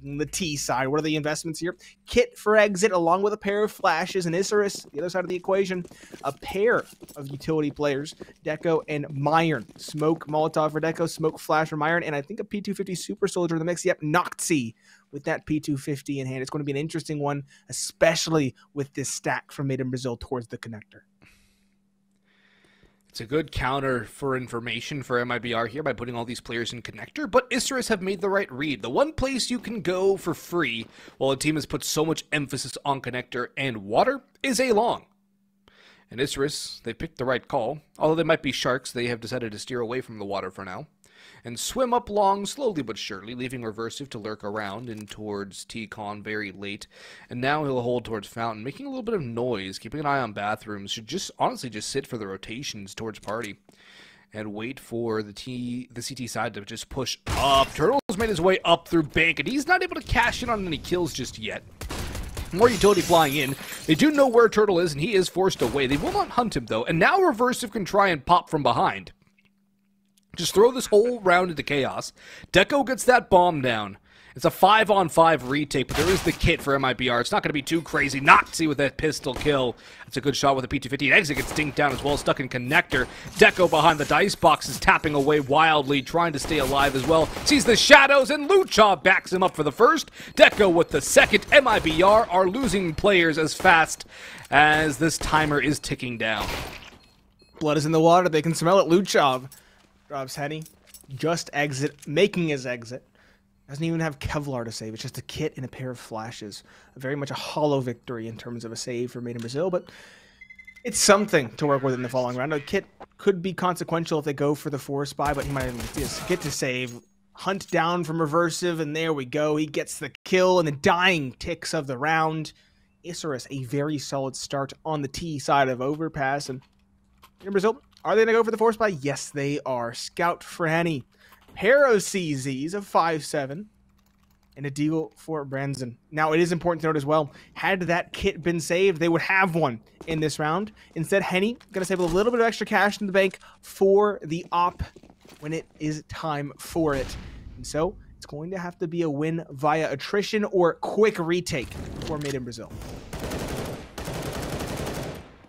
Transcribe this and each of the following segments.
the T side. What are the investments here? Kit for exit, along with a pair of flashes, and Isurus, the other side of the equation, a pair of utility players, Deco and meyern. Smoke Molotov for Deco, smoke flash for meyern, and I think a P250 Super Soldier in the mix. Yep, Noktse with that P250 in hand. It's going to be an interesting one, especially with this stack from Made in Brazil towards the connector. It's a good counter for information for MIBR here by putting all these players in connector, but Isurus have made the right read. The one place you can go for free while a team has put so much emphasis on connector and water is A long. And Isurus, they picked the right call. Although they might be sharks, they have decided to steer away from the water for now and swim up long slowly but surely, leaving Reversive to lurk around and towards T-Con very late. And now he'll hold towards Fountain, making a little bit of noise, keeping an eye on bathrooms. Should just honestly just sit for the rotations towards Party and wait for the CT side to just push up. Turtle's made his way up through Bank, and he's not able to cash in on any kills just yet. More utility flying in. They do know where Turtle is, and he is forced away. They will not hunt him, though. And now Reversive can try and pop from behind. Just throw this whole round into chaos. Deco gets that bomb down. It's a 5-on-5 retake, but there is the kit for MIBR. It's not going to be too crazy. Noktse with that pistol kill. It's a good shot with a P250. Exit gets dinked down as well, stuck in connector. Deco behind the dice box is tapping away wildly, trying to stay alive as well. Sees the shadows, and Lucha backs him up for the first. Deco with the second. MIBR are losing players as fast as this timer is ticking down. Blood is in the water. They can smell it. Lucha drops Henny. Just exit, making his exit. Doesn't even have Kevlar to save. It's just a kit and a pair of flashes. Very much a hollow victory in terms of a save for Made in Brazil, but it's something to work with in the following round. A kit could be consequential if they go for the force buy, but he might even get to save. Hunt down from Reversive, and there we go. He gets the kill in the dying ticks of the round. Isurus, a very solid start on the T side of Overpass. And Made in Brazil, are they going to go for the force buy? Yes, they are. Scout for Henny. Pair of CZs of 5-7 and a deal for Branson. Now, it is important to note as well, had that kit been saved, they would have one in this round. Instead, Henny going to save a little bit of extra cash in the bank for the op when it is time for it. And so, it's going to have to be a win via attrition or quick retake for Made in Brazil.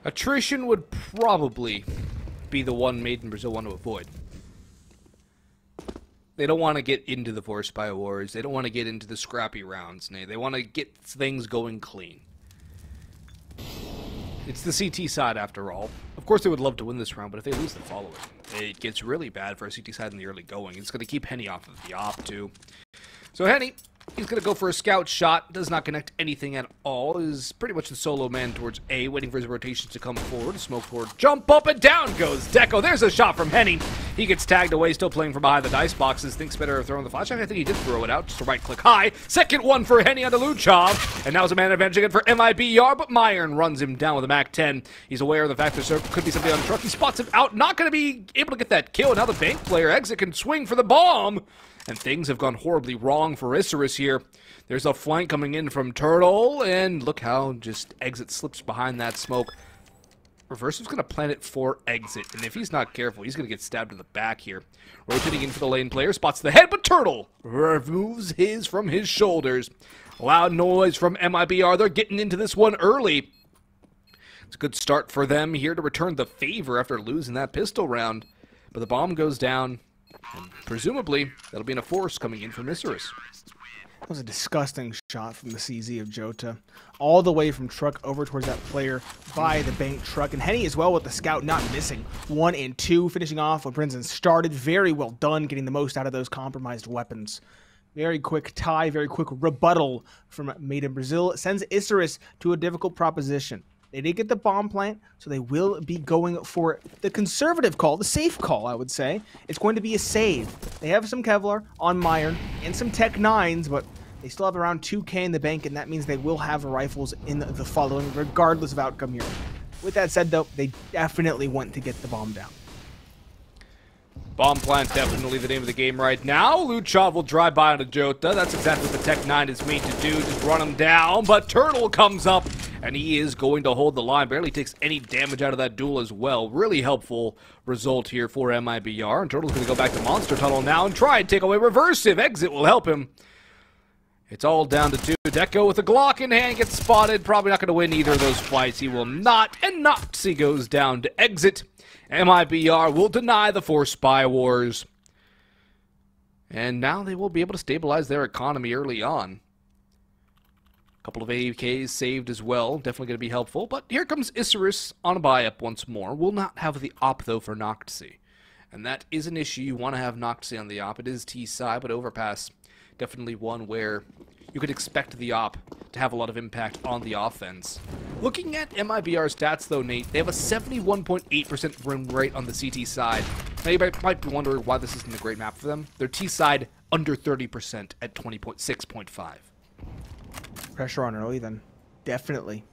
Attrition would probably be the one Made in Brazil want to avoid. They don't want to get into the force buy wars. They don't want to get into the scrappy rounds. They want to get things going clean. It's the CT side after all. Of course they would love to win this round, but if they lose the following, it gets really bad for a CT side in the early going. It's going to keep Henny off of the op too. So Henny, he's going to go for a scout shot. Does not connect anything at all. Is pretty much the solo man towards A, waiting for his rotations to come forward. Smoke forward. Jump up and down goes Deco. There's a shot from Henny. He gets tagged away, still playing from behind the dice boxes. Thinks better of throwing the flashback. I think he did throw it out. Just a right-click high. Second one for Henny on the Luchov. And now it's a man advantage again for MIBR, but meyern runs him down with a MAC-10. He's aware of the fact there could be somebody on the truck. He spots him out. Not going to be able to get that kill. Now the bank player exit can swing for the bomb. And things have gone horribly wrong for Isurus here. There's a flank coming in from Turtle, and look how just exit slips behind that smoke. Reversive's going to plant it for exit, and if he's not careful, he's going to get stabbed in the back here. Rotating in for the lane player, spots the head, but Turtle removes his from his shoulders. Loud noise from MIBR. They're getting into this one early. It's a good start for them here to return the favor after losing that pistol round. But the bomb goes down. And presumably, that'll be in a force coming in from Isurus. That was a disgusting shot from the CZ of Jota. All the way from truck over towards that player by the bank truck. And Henny as well with the scout not missing. 1 and 2, finishing off what Brinson started. Very well done, getting the most out of those compromised weapons. Very quick tie, very quick rebuttal from Made in Brazil. It sends Isurus to a difficult proposition. They did get the bomb plant, so they will be going for the conservative call, the safe call, I would say. It's going to be a save. They have some Kevlar on meyern and some Tech 9s, but they still have around 2K in the bank, and that means they will have rifles in the following, regardless of outcome here. With that said, though, they definitely want to get the bomb down. Bomb plant definitely the name of the game right now. Luchov will drive by on a Jota. That's exactly what the Tech 9 is made to do, just run him down. But Turtle comes up, and he is going to hold the line. Barely takes any damage out of that duel as well. Really helpful result here for MIBR. And Turtle's going to go back to Monster Tunnel now and try and take away Reversive. Exit will help him. It's all down to 2. Deco with a Glock in hand gets spotted. Probably not going to win either of those fights. He will not. And Noktse goes down to exit. MIBR will deny the 4 Spy Wars. And now they will be able to stabilize their economy early on. A couple of AKs saved as well. Definitely going to be helpful. But here comes Isurus on a buy-up once more. Will not have the op, though, for Noktse. And that is an issue. You want to have Noktse on the op. It is T-side, but Overpass, definitely one where you could expect the op to have a lot of impact on the offense. Looking at MIBR's stats, though, Nate, they have a 71.8% win rate on the CT side. Now, you might be wondering why this isn't a great map for them. Their T side under 30% at 20.6.5. Pressure on early, then. Definitely.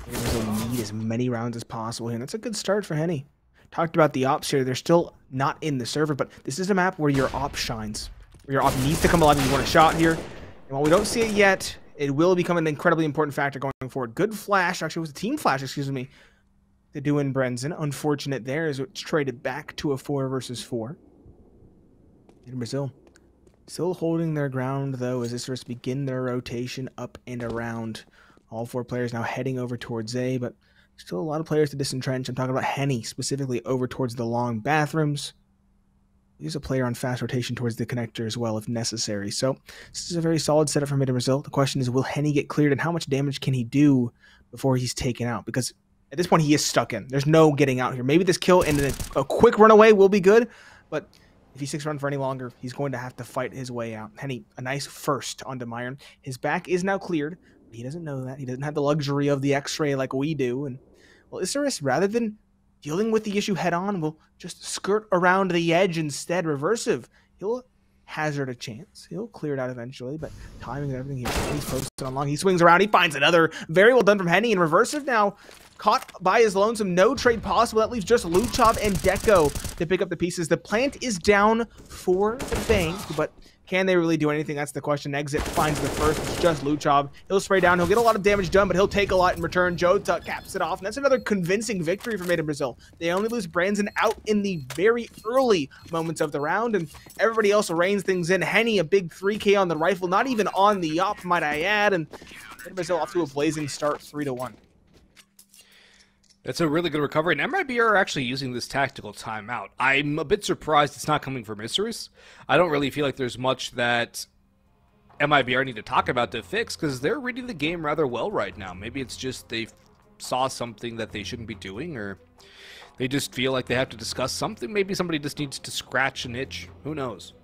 They need as many rounds as possible here, and that's a good start for Henny. Talked about the ops here. They're still not in the server, but this is a map where your op shines. Where your op needs to come alive if you want a shot here. And while we don't see it yet, it will become an incredibly important factor going forward. Good flash. Actually, it was a team flash, excuse me, to do in Brenzen. Unfortunate there as it's traded back to a 4 versus 4. In Brazil. Still holding their ground, though, as Isurus begin their rotation up and around. All 4 players now heading over towards A, but still a lot of players to disentrench. I'm talking about Henny, specifically over towards the long bathrooms. Use a player on fast rotation towards the connector as well, if necessary. So this is a very solid setup for mid and Brazil. The question is, will Henny get cleared, and how much damage can he do before he's taken out? Because at this point, he is stuck in. There's no getting out here. Maybe this kill and a quick runaway will be good, but if he sticks around for any longer, he's going to have to fight his way out. Henny, a nice first onto meyern. His back is now cleared, but he doesn't know that. He doesn't have the luxury of the X-ray like we do. And well, Isurus, rather than dealing with the issue head-on, will just skirt around the edge instead. Reversive. He'll hazard a chance. He'll clear it out eventually, but timing and everything here. He's posted on long. He swings around. He finds another. Very well done from Henny. And Reversive now caught by his lonesome. No trade possible. That leaves just Luchov and Deco to pick up the pieces. The plant is down for the bank, but can they really do anything? That's the question. Exit finds the first. It's just Luchov. He'll spray down. He'll get a lot of damage done, but he'll take a lot in return. Jota caps it off, and that's another convincing victory for Made in Brazil. They only lose Branson out in the very early moments of the round, and everybody else reins things in. Henny, a big 3K on the rifle, not even on the op, might I add, and Made in Brazil off to a blazing start, 3-1. That's a really good recovery, and MIBR are actually using this tactical timeout. I'm a bit surprised it's not coming from Isurus. I don't really feel like there's much that MIBR need to talk about to fix, because they're reading the game rather well right now. Maybe it's just they saw something that they shouldn't be doing, or they just feel like they have to discuss something. Maybe somebody just needs to scratch an itch. Who knows?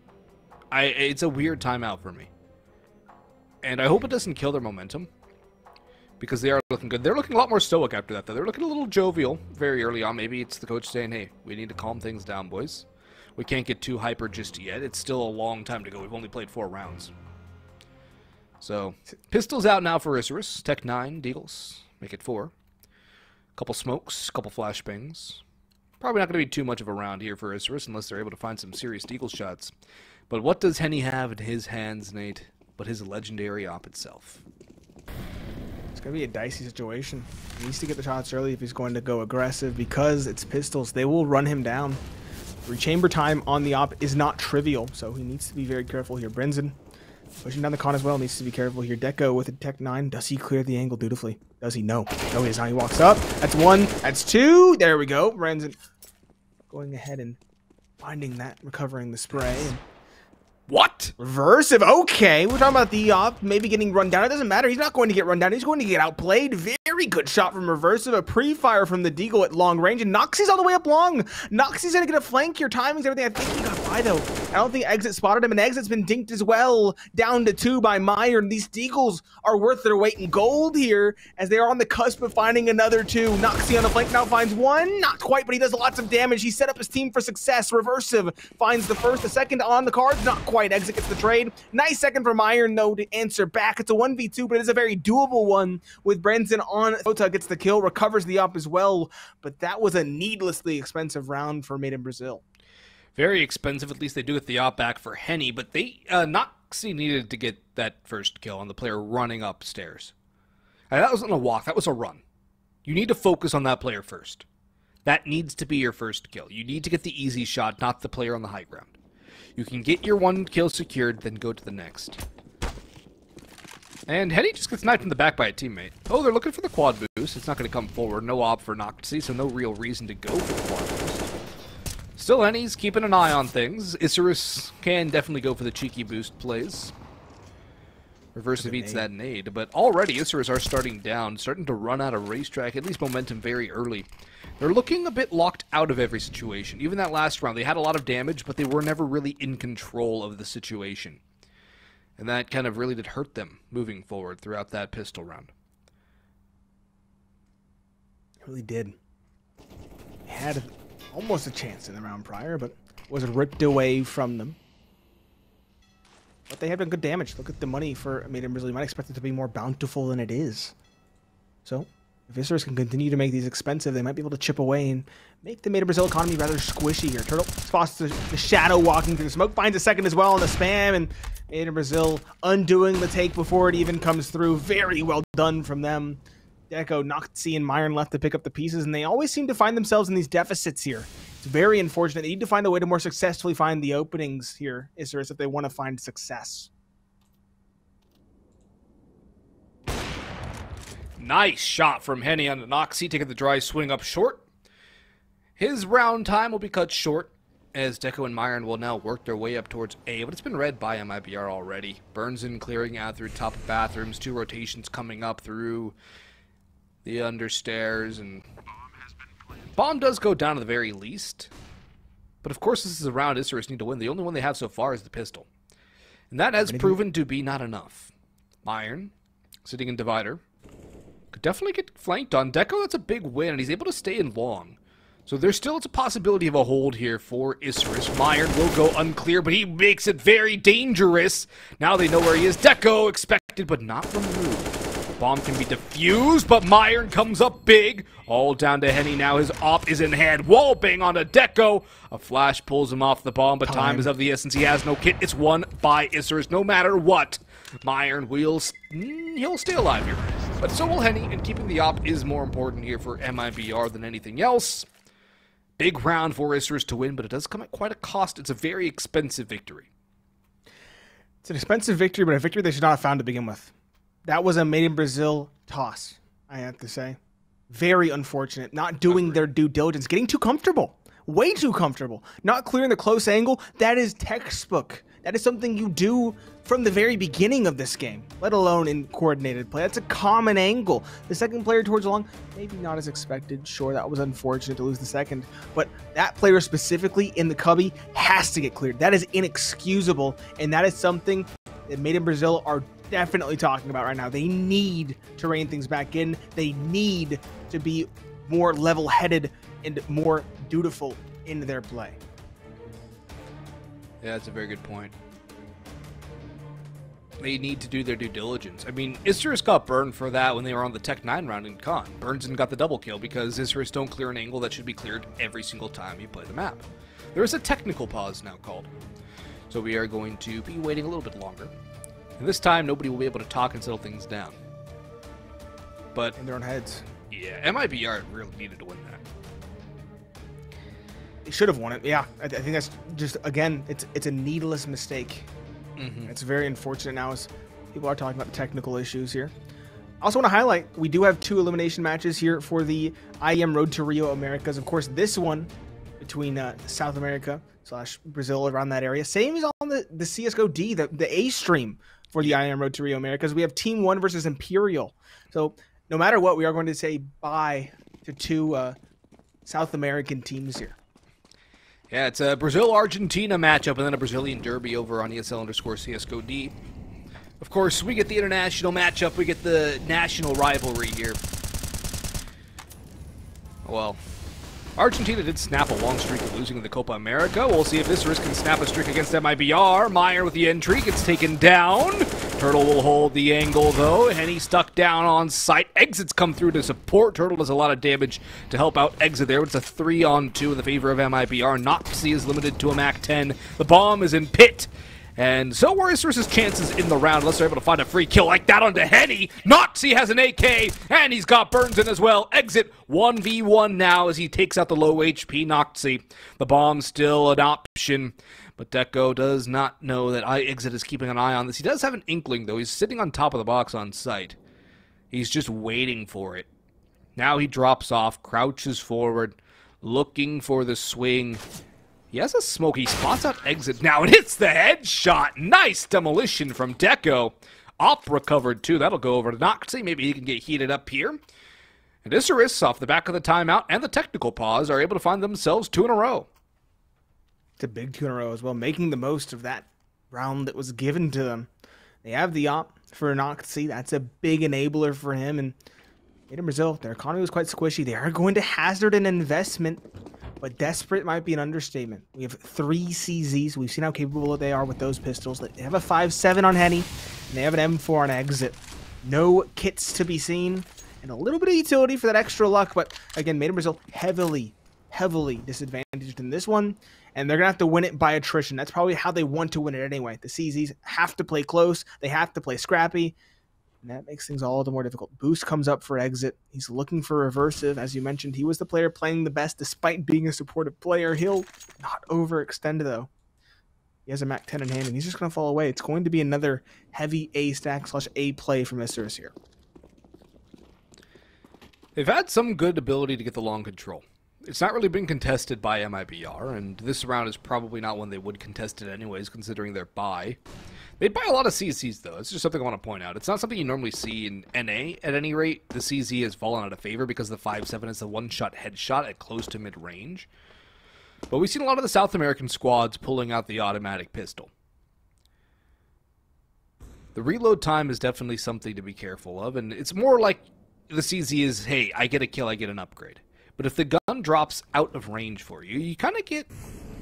It's a weird timeout for me. And I hope it doesn't kill their momentum, because they are looking good. They're looking a lot more stoic after that, though. They're looking a little jovial very early on. Maybe it's the coach saying, hey, we need to calm things down, boys. We can't get too hyper just yet. It's still a long time to go. We've only played 4 rounds. So, pistols out now for Isurus. Tech 9, Deagles. Make it 4. Couple smokes, couple flashbangs. Probably not going to be too much of a round here for Isurus unless they're able to find some serious Deagle shots. But what does Henny have in his hands, Nate, but his legendary op itself? It's going to be a dicey situation. He needs to get the shots early if he's going to go aggressive, because it's pistols. They will run him down. Rechamber time on the op is not trivial, so he needs to be very careful here. Brenzen pushing down the con as well, needs to be careful here. Deco with a Tech 9. Does he clear the angle dutifully? Does he? No. No, he does not. He walks up. That's 1. That's 2. There we go. Brenzen going ahead and finding that, recovering the spray. And what? Reversive. Okay, we're talking about the op maybe getting run down. It doesn't matter. He's not going to get run down. He's going to get outplayed. Very good shot from Reversive. A pre-fire from the Deagle at long range. And Noktse's all the way up long. Noktse's going to get a flank here. Timing's everything. I think he got by, though. I don't think Exit spotted him. And Exit's been dinked as well. Down to 2 by meyern. These Deagles are worth their weight in gold here, as they are on the cusp of finding another 2. Noktse on the flank now finds 1. Not quite, but he does lots of damage. He set up his team for success. Reversive finds the first. The second on the cards. Not quite. Exit gets the trade. Nice second for meyern, though, to answer back. It's a 1v2, but it is a very doable one with Brenson on. Jota gets the kill, recovers the op as well, but that was a needlessly expensive round for Made in Brazil. Very expensive. At least they do get the op back for Henny, but they Noktse needed to get that first kill on the player running upstairs. And that wasn't a walk. That was a run. You need to focus on that player first. That needs to be your first kill. You need to get the easy shot, not the player on the high ground. You can get your 1 kill secured, then go to the next. And Henny just gets sniped in the back by a teammate. Oh, they're looking for the quad boost. It's not going to come forward. No op for Noktse, so no real reason to go for the quad boost. Still, Henny's keeping an eye on things. Isurus can definitely go for the cheeky boost plays. Reverse evades that nade, but already Isurus are starting down, starting to run out of racetrack, at least momentum very early. They're looking a bit locked out of every situation. Even that last round, they had a lot of damage, but they were never really in control of the situation. And that kind of really did hurt them moving forward throughout that pistol round. It really did. They had almost a chance in the round prior, but was ripped away from them. But they have done good damage. Look at the money for meyern Brazil. You might expect it to be more bountiful than it is. So, if Isurus can continue to make these expensive, they might be able to chip away and make the meyern Brazil economy rather squishy here. Turtle spots the shadow walking through the smoke, finds a second as well on the spam, and meyern Brazil undoing the take before it even comes through. Very well done from them. Deco, Noktse, and meyern left to pick up the pieces, and they always seem to find themselves in these deficits here. It's very unfortunate. They need to find a way to more successfully find the openings here, Isurus, if they want to find success. Nice shot from Henny on Noktse, taking the dry swing up short. His round time will be cut short, as Deco and meyern will now work their way up towards A, but it's been read by MIBR already. Burnson clearing out through top of bathrooms, 2 rotations coming up through the understairs, and bomb does go down at the very least. But of course this is a round Isurus need to win. The only one they have so far is the pistol. And that has proven to be not enough. meyern, sitting in divider, could definitely get flanked on. Deco, that's a big win, and he's able to stay in long. So there's still a possibility of a hold here for Isurus. meyern will go unclear, but he makes it very dangerous. Now they know where he is. Deco expected, but not removed. Bomb can be defused, but meyern comes up big. All down to Henny now. His op is in hand. Wall bang on a Deco. A flash pulls him off the bomb, but time is of the essence. He has no kit. It's won by Isurus no matter what. meyern he'll stay alive here. But so will Henny, and keeping the op is more important here for MIBR than anything else. Big round for Isurus to win, but it does come at quite a cost. It's a very expensive victory. It's an expensive victory, but a victory they should not have found to begin with. That was a meyern Brazil toss, I have to say. Very unfortunate. Not doing their due diligence. Getting too comfortable. Way too comfortable. Not clearing the close angle. That is textbook. That is something you do from the very beginning of this game, let alone in coordinated play. That's a common angle. The second player towards the long, maybe not as expected. Sure, that was unfortunate to lose the second. But that player specifically in the cubby has to get cleared. That is inexcusable. And that is something that meyern Brazil are definitely talking about right now. They need to rein things back in. They need to be more level-headed and more dutiful in their play. Yeah, that's a very good point. They need to do their due diligence. I mean, Isurus got burned for that when they were on the Tech 9 round in Con. Burnson got the double kill because Isurus don't clear an angle that should be cleared every single time you play the map. There is a technical pause now called. So we are going to be waiting a little bit longer. And this time, nobody will be able to talk and settle things down. But in their own heads. Yeah, MIBR really needed to win that. They should have won it. Yeah, I think that's just, again, it's a needless mistake. It's very unfortunate now as people are talking about the technical issues here. I also want to highlight, we do have 2 elimination matches here for the IEM Road to Rio Americas. Of course, this one between South America / Brazil around that area. Same as on the CSGO D, the A stream for the IEM Road to Rio Americas. We have Team 1 versus Imperial. So no matter what, we are going to say bye to 2 South American teams here. Yeah, it's a Brazil-Argentina matchup and then a Brazilian derby over on ESL_CSGO D. Of course, we get the international matchup. We get the national rivalry here. Well, Argentina did snap a long streak of losing in the Copa America. We'll see if Isurus can snap a streak against MIBR. meyern with the entry gets taken down. Turtle will hold the angle, though. Henny stuck down on site. Exits come through to support. Turtle does a lot of damage to help out Exit there. It's a 3-on-2 in the favor of MIBR. Noktse is limited to a Mac 10. The bomb is in pit. And so were Isurus' chances in the round, unless they're able to find a free kill like that onto Henny. Noktse has an AK, and he's got Burnson as well. Exit 1v1 now as he takes out the low HP Noktse. The bomb still an option, But Deco does not know that iExit is keeping an eye on this. He does have an inkling, though. He's sitting on top of the box on site. He's just waiting for it. Now he drops off, crouches forward, looking for the swing. He has a smoke. He spots out exit now and hits the headshot. Nice demolition from Deco. Op recovered too. That'll go over to Noktse. Maybe he can get heated up here. And Isurus, off the back of the timeout and the technical pause, are able to find themselves 2 in a row. It's a big 2 in a row as well, making the most of that round that was given to them. They have the op for Noktse. That's a big enabler for him. And in Brazil, their economy was quite squishy. They are going to hazard an investment, but desperate might be an understatement. We have 3 CZs. We've seen how capable they are with those pistols. They have a 5.7 on Henny, and they have an M4 on exit. No kits to be seen, and a little bit of utility for that extra luck, but again, Made in Brazil heavily disadvantaged in this one, and they're going to have to win it by attrition. That's probably how they want to win it anyway. The CZs have to play close. They have to play scrappy. And that makes things all the more difficult. Boost comes up for exit. He's looking for reversive. As you mentioned, he was the player playing the best despite being a supportive player. He'll not overextend, though. He has a MAC 10 in hand, and he's just going to fall away. It's going to be another heavy A stack / A play from Isurus here. They've had some good ability to get the long control. It's not really been contested by MIBR, and this round is probably not one they would contest it anyways, considering their buy. They'd buy a lot of CZs, though. It's just something I want to point out. It's not something you normally see in NA. At any rate, the CZ has fallen out of favor because the 5.7 is a one-shot headshot at close to mid-range. But we've seen a lot of the South American squads pulling out the automatic pistol. The reload time is definitely something to be careful of, and it's more like the CZ is, hey, I get a kill, I get an upgrade. But if the gun drops out of range for you, you kind of get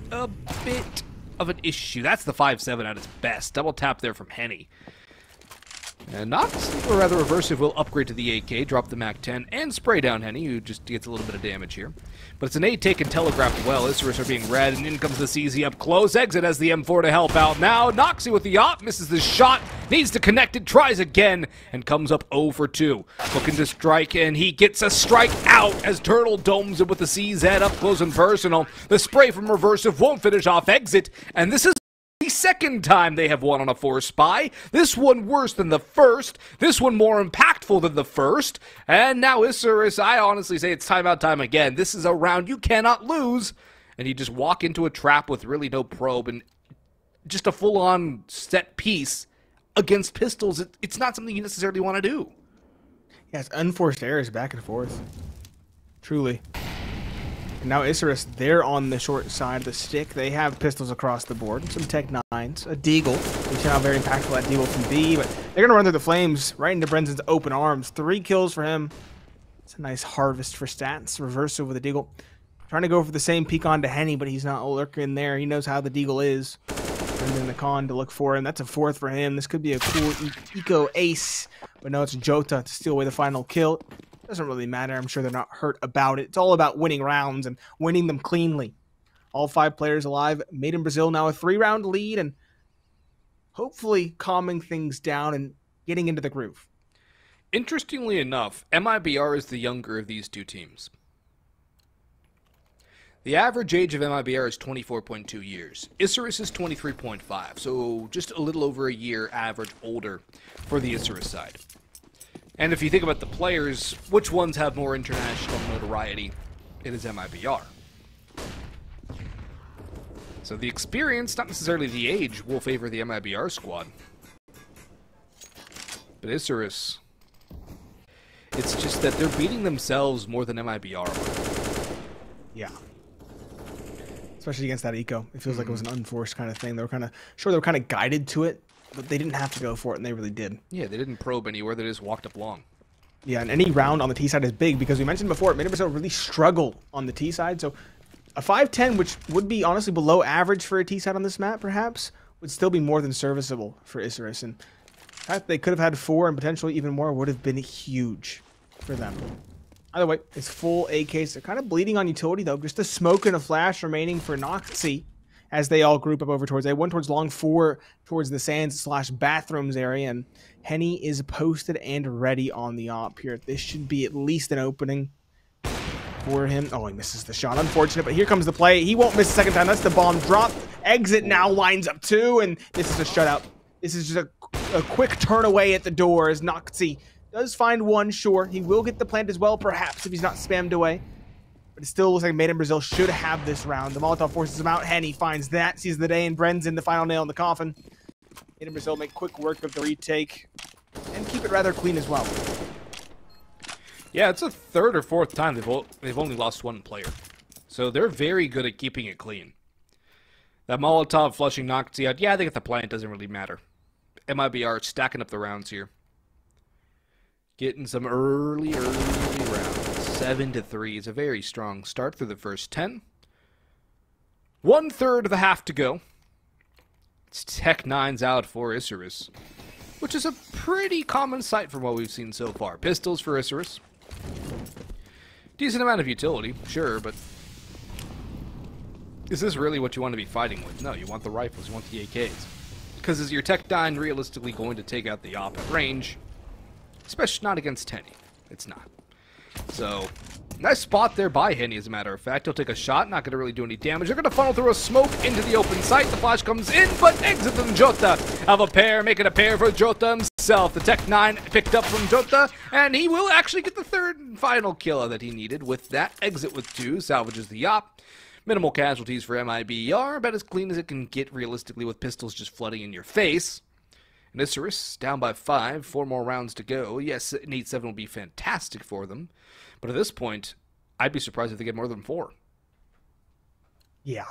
a bit of an issue. That's the 5.7 at its best. Double tap there from Henny. And Noktse, or rather Reversive, will upgrade to the AK, drop the MAC 10, and spray down Henny, who just gets a little bit of damage here. But it's an A taken telegraphed well. Isurus are being read, and in comes the CZ up close. Exit has the M4 to help out. Now Noktse with the op, misses the shot, needs to connect it, tries again, and comes up 0 for 2. Looking to strike, and he gets a strike out as Turtle domes it with the CZ up close and personal. The spray from Reversive won't finish off Exit, and this is the second time they have won on a 4 spy. This one worse than the first. This one more impactful than the first. And now Isurus, I honestly say it's time out time again. This is a round you cannot lose. And you just walk into a trap with really no probe and just a full-on set piece against pistols. It's not something you necessarily want to do. Yeah, it's unforced errors back and forth. Truly. And now Isurus, they're on the short side of the stick. They have pistols across the board, some Tech 9s, a Deagle. We've seen how very impactful that Deagle can be, but they're going to run through the flames right into Brenson's open arms. 3 kills for him. It's a nice harvest for stats. Reversive with a Deagle. Trying to go for the same peek onto Henny, but he's not lurking there. He knows how the Deagle is. Brings in the con to look for him. That's a 4th for him. This could be a cool eco ace, but no, it's Jota to steal away the final kill. Doesn't really matter. I'm sure they're not hurt about it. It's all about winning rounds and winning them cleanly. All 5 players alive. Made in Brazil now a 3-round lead and hopefully calming things down and getting into the groove. Interestingly enough, MIBR is the younger of these two teams. The average age of MIBR is 24.2 years. Isurus is 23.5, so just a little over a year average older for the Isurus side. And if you think about the players, which ones have more international notoriety? It is MIBR. So the experience, not necessarily the age, will favor the MIBR squad. But Isurus, it's just that they're beating themselves more than MIBR are. Yeah. Especially against that eco. It feels like it was an unforced kind of thing. They were kind of, sure, they were kind of guided to it, but they didn't have to go for it, and they really did. Yeah, they didn't probe anywhere. They just walked up long. Yeah, and any round on the T side is big because we mentioned before, Made in Brazil really struggle on the T side. So a 5.10, which would be honestly below average for a T side on this map, perhaps, would still be more than serviceable for Isurus. And the fact they could have had 4 and potentially even more would have been huge for them. Either way, it's full AKs. They're kind of bleeding on utility, though. Just a smoke and a flash remaining for Noktse as they all group up over towards A1, towards long 4, towards the sands / bathrooms area. And Henny is posted and ready on the op here. This should be at least an opening. for him. Oh, he misses the shot. Unfortunate, but here comes the play. He won't miss a second time. That's the bomb drop. Exit now lines up too, and this is a shutout. This is just a quick turn away at the door as Noktse does find one. Sure, he will get the plant as well, perhaps, if he's not spammed away. But it still looks like Made in Brazil should have this round. The Molotov forces him out. Henny finds that, sees the day, and Bren's in the final nail in the coffin. Made in Brazil make quick work of the retake and keep it rather clean as well. Yeah, it's a third or fourth time they've only lost one player. So they're very good at keeping it clean. That Molotov flushing Noktse out. Yeah, they get the plant. Doesn't really matter. MIBR stacking up the rounds here. Getting some early rounds. 7-3 is a very strong start through the first 10. 1/3 of the half to go. It's Tech-9's out for Isurus, which is a pretty common sight from what we've seen so far. Pistols for Isurus. Decent amount of utility, sure, but is this really what you want to be fighting with? No, you want the rifles, you want the AKs. Because is your Tech-9 realistically going to take out the op at range? Especially not against Henny. It's not. So, nice spot there by Henny, as a matter of fact. He'll take a shot, not going to really do any damage. They're going to funnel through a smoke into the open site. The flash comes in, but exits from Jota. Have a pair, making a pair for Jota himself. The Tech-9 picked up from Jota, and he will actually get the third and final kill that he needed with that exit with 2. Salvages the op. Minimal casualties for MIBR, about as clean as it can get realistically with pistols just flooding in your face. And Isurus down by 5, 4 more rounds to go. Yes, an 8-7 will be fantastic for them. But at this point, I'd be surprised if they get more than 4. Yeah.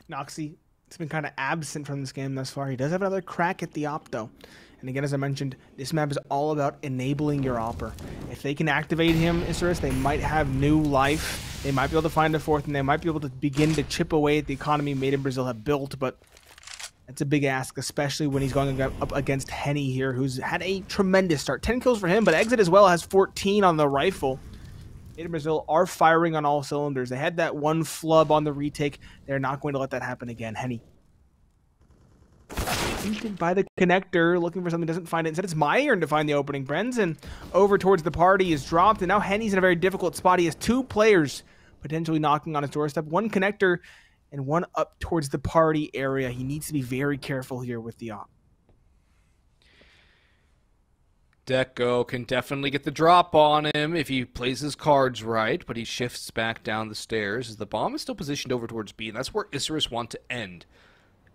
Noktse, it's been kind of absent from this game thus far. He does have another crack at the op, though. And again, as I mentioned, this map is all about enabling your opper. If they can activate him, Isurus, they might have new life. They might be able to find a fourth, and they might be able to begin to chip away at the economy Made in Brazil have built, but that's a big ask, especially when he's going up against Henny here, who's had a tremendous start. 10 kills for him, but Exit as well has 14 on the rifle. Made in Brazil are firing on all cylinders. They had that one flub on the retake. They're not going to let that happen again. Henny beaten by the connector, looking for something, doesn't find it. Instead, it's meyern to find the opening. Bren's over towards the party is dropped, and now Henny's in a very difficult spot. He has 2 players potentially knocking on his doorstep. One connector and one up towards the party area. He needs to be very careful here with the op. Deco can definitely get the drop on him if he plays his cards right, but he shifts back down the stairs as the bomb is still positioned over towards B, and that's where Isurus want to end.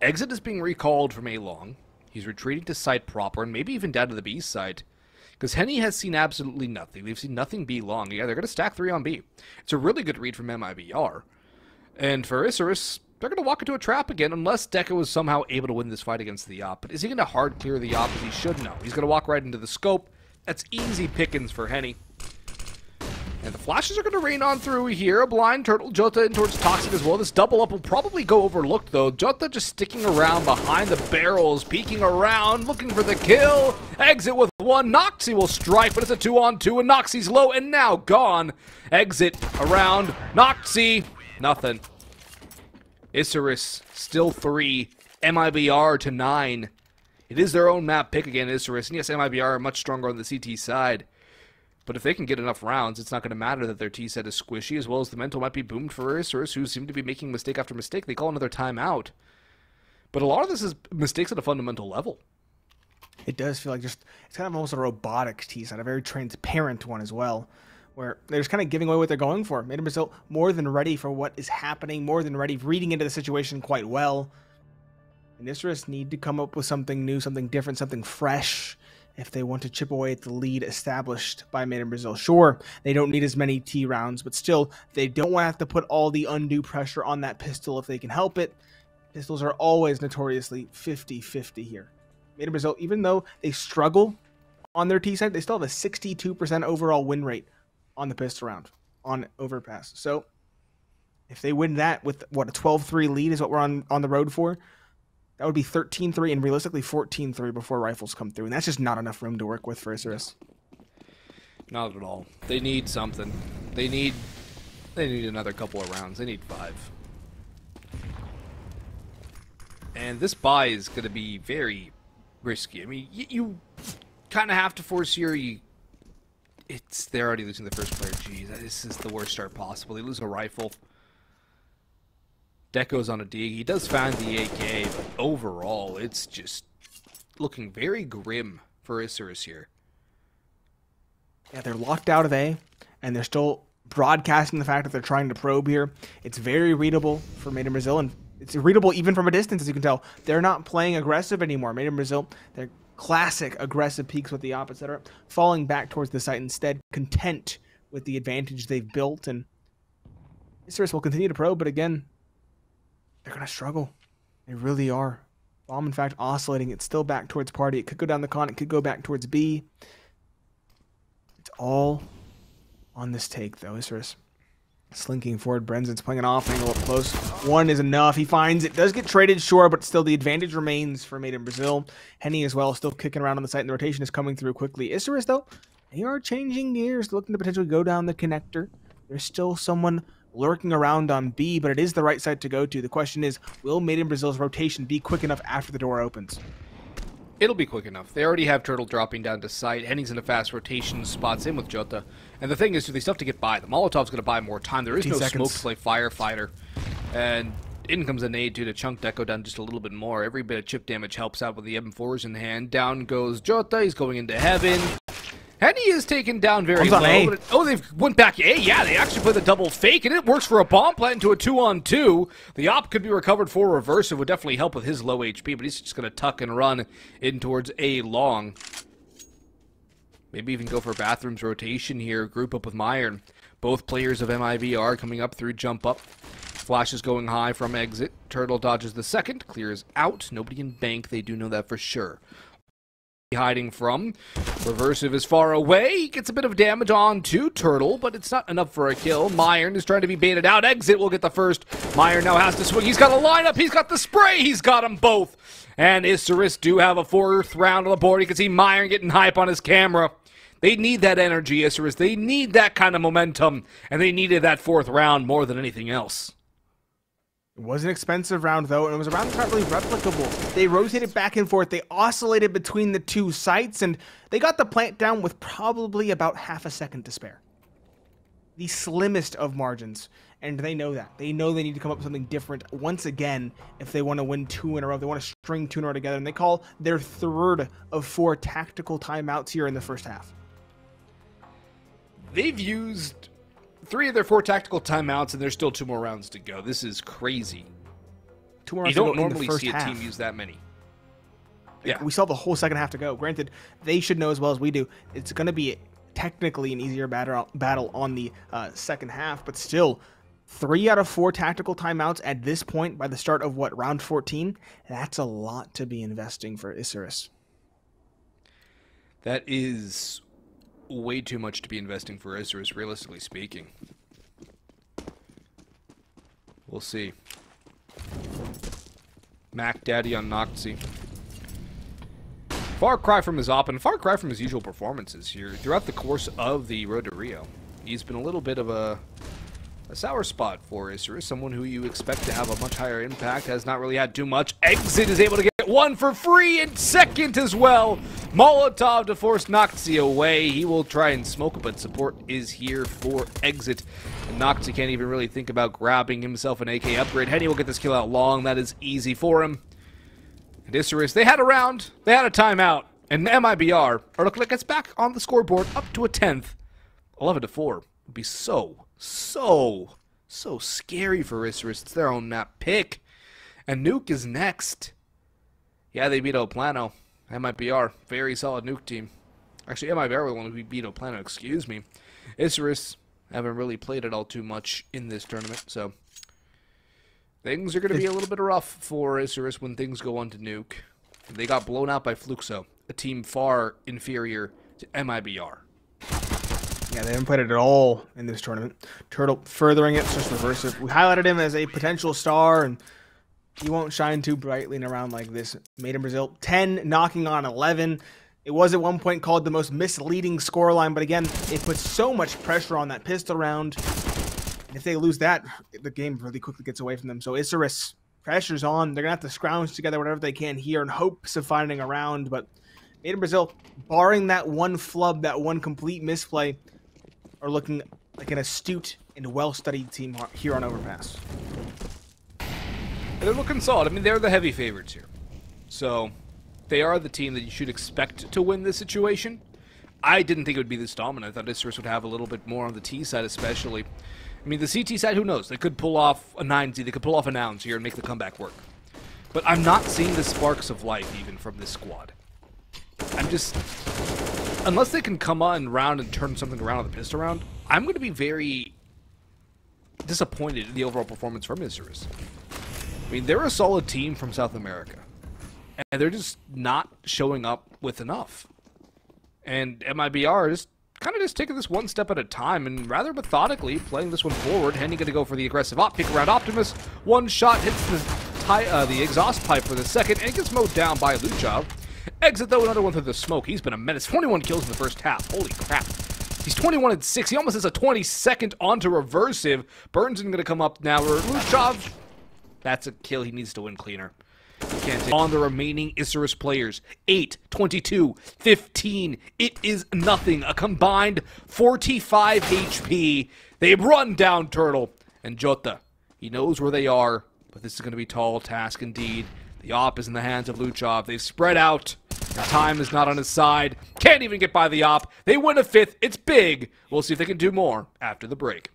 Exit is being recalled from A long. He's retreating to site proper, and maybe even down to the B site, because Henny has seen absolutely nothing. They've seen nothing B long. Yeah, they're going to stack 3 on B. It's a really good read from MIBR. And for Isurus, they're going to walk into a trap again unless Deco was somehow able to win this fight against the op. But is he going to hard clear the op as he should? No. He's going to walk right into the scope. That's easy pickings for Henny. And the flashes are going to rain on through here. A blind turtle. Jota in towards Toxic as well. This double up will probably go overlooked though. Jota just sticking around behind the barrels, peeking around, looking for the kill. Exit with 1. Noktse will strike, but it's a 2-on-2 and Noxie's low and now gone. Exit around Noktse. Nothing. Isurus still 3. MIBR to 9. It is their own map pick again, Isurus. And yes, MIBR are much stronger on the CT side. But if they can get enough rounds, it's not going to matter that their T set is squishy, as well as the mental might be boomed for Isurus, who seem to be making mistake after mistake. They call another timeout. But a lot of this is mistakes at a fundamental level. It does feel like it's kind of almost a robotic T set, a very transparent one as well, where they're just kind of giving away what they're going for. Made in Brazil more than ready for what is happening, more than ready, reading into the situation quite well. And Isurus need to come up with something new, something different, something fresh, if they want to chip away at the lead established by Made in Brazil. Sure, they don't need as many T rounds, but still, they don't want to have to put all the undue pressure on that pistol if they can help it. Pistols are always notoriously 50-50 here. Made in Brazil, even though they struggle on their T side, they still have a 62% overall win rate on the pistol round on Overpass. So if they win that with, what, a 12-3 lead is what we're on the road for, that would be 13-3 and realistically 14-3 before rifles come through. And that's just not enough room to work with for Isurus. Not at all. They need something. They need another couple of rounds. They need 5. And this buy is going to be very risky. I mean, you kind of have to force your they're already losing the first player. Jeez, this is the worst start possible. They lose a rifle. Deco's on a dig. He does find the AK, but overall, it's just looking very grim for Isurus here. Yeah, they're locked out of A, and they're still broadcasting the fact that they're trying to probe here. It's very readable for Made in Brazil, and it's readable even from a distance, as you can tell. They're not playing aggressive anymore. Made in Brazil, they're classic aggressive peaks with the op, etc., falling back towards the site instead, content with the advantage they've built, and Isurus will continue to probe, but again, they're going to struggle. They really are. Bomb, in fact, oscillating. It's still back towards party. It could go down the con. It could go back towards B. It's all on this take, though. Isurus slinking forward. Brenzen's playing an off angle up close. One is enough. He finds it. Does get traded, sure, but still the advantage remains for Made in Brazil. Henny as well, still kicking around on the site, and the rotation is coming through quickly. Isurus, though, they are changing gears, looking to potentially go down the connector. There's still someone lurking around on B, but it is the right side to go to. The question is, will Made in Brazil's rotation be quick enough after the door opens? It'll be quick enough. They already have Turtle dropping down to site. Henny's in a fast rotation, spots in with Jota. And the thing is, they still have to get by. The Molotov's going to buy more time. There is no smoke to play firefighter. And in comes a nade to chunk Deco down just a little bit more. Every bit of chip damage helps out with the M4s in hand. Down goes Jota. He's going into heaven. Henny is taken down very low. Oh, they've went back A. Yeah, they actually played the double fake, and it works for a bomb plant into a 2-on-2. The op could be recovered for reverse. It would definitely help with his low HP, but he's just going to tuck and run in towards A long. Maybe even go for bathrooms rotation here. Group up with Meyern. Both players of MIBR coming up through jump up. Flash is going high from exit. Turtle dodges the second. Clears out. Nobody in bank. They do know that for sure. Hiding from. Reversive is far away. He gets a bit of damage onto Turtle, but it's not enough for a kill. Meyern is trying to be baited out. Exit will get the first. Meyern now has to swing. He's got a lineup. He's got the spray. He's got them both. And Isurus do have a fourth round on the board. You can see Meyern getting hype on his camera. They need that energy, Isurus. They need that kind of momentum, and they needed that fourth round more than anything else. It was an expensive round, though, and it was a round that's not really replicable. They rotated back and forth. They oscillated between the two sites, and they got the plant down with probably about half a second to spare. The slimmest of margins, and they know that. They know they need to come up with something different once again if they want to win 2 in a row. If they want to string 2 in a row together, and they call their third of 4 tactical timeouts here in the first half. They've used 3 of their 4 tactical timeouts, and there's still 2 more rounds to go. This is crazy. 2 more rounds you to don't go normally in the first see a half. team use that many. Yeah, we still have the whole second half to go. Granted, they should know as well as we do. It's going to be technically an easier battle on the second half, but still, 3 out of 4 tactical timeouts at this point by the start of, what, round 14? That's a lot to be investing for Isurus. That is way too much to be investing for Isurus, realistically speaking. We'll see. Mac Daddy on Noktse. Far cry from his op and far cry from his usual performances here. Throughout the course of the Road to Rio, he's been a little bit of a sour spot for Isurus. Someone who you expect to have a much higher impact has not really had too much. Exit is able to get 1 for free and second as well. Molotov to force Noktse away. He will try and smoke, but support is here for Exit. And Noktse can't even really think about grabbing himself an AK upgrade. Henny will get this kill out long. That is easy for him. And Isurus, they had a round. They had a timeout. And MIBR are looking like it's back on the scoreboard up to a 10th. 11-4 would be so scary for Isurus. It's their own map pick. And Nuke is next. Yeah, they beat Oplano. MIBR, very solid Nuke team. Actually, MIBR were the one who beat Oplano, excuse me. Isurus haven't really played it all too much in this tournament, so things are going to be a little bit rough for Isurus when things go on to Nuke. They got blown out by Fluxo, a team far inferior to MIBR. Yeah, they haven't played it at all in this tournament. Turtle furthering it, just reversive. We highlighted him as a potential star, and he won't shine too brightly in a round like this. Made in Brazil, 10 knocking on 11. It was at one point called the most misleading scoreline, but again, it puts so much pressure on that pistol round. And if they lose that, the game really quickly gets away from them. So Isurus, pressure's on. They're going to have to scrounge together whatever they can here in hopes of finding a round, but Made in Brazil, barring that one flub, that one complete misplay, are looking like an astute and well-studied team here on Overpass. They're looking solid. I mean, they're the heavy favorites here. So, they are the team that you should expect to win this situation. I didn't think it would be this dominant. I thought Isurus would have a little bit more on the T side especially. I mean, the CT side, who knows? They could pull off a 9Z, they could pull off an ounce here and make the comeback work. But I'm not seeing the sparks of life even from this squad. I'm just... Unless they can come on round and turn something around on the pistol round, I'm going to be very disappointed in the overall performance from Isurus. I mean, they're a solid team from South America. And they're just not showing up with enough. And MIBR is kind of just taking this one step at a time and rather methodically playing this one forward. Henny going to go for the aggressive op pick around Optimus. One shot hits the exhaust pipe for the second and gets mowed down by Luchov. Exit though, another one through the smoke. He's been a menace. 21 kills in the first half. Holy crap. He's 21-6. He almost has a 22nd onto reversive. Burns is going to come up now. Luchov, that's a kill he needs to win cleaner. On the remaining Isurus players, 8, 22, 15. It is nothing. A combined 45 HP. They run down Turtle. And Jota, he knows where they are, but this is going to be a tall task indeed. The op is in the hands of Luchov. They've spread out. The time is not on his side. Can't even get by the op. They win a 5th. It's big. We'll see if they can do more after the break.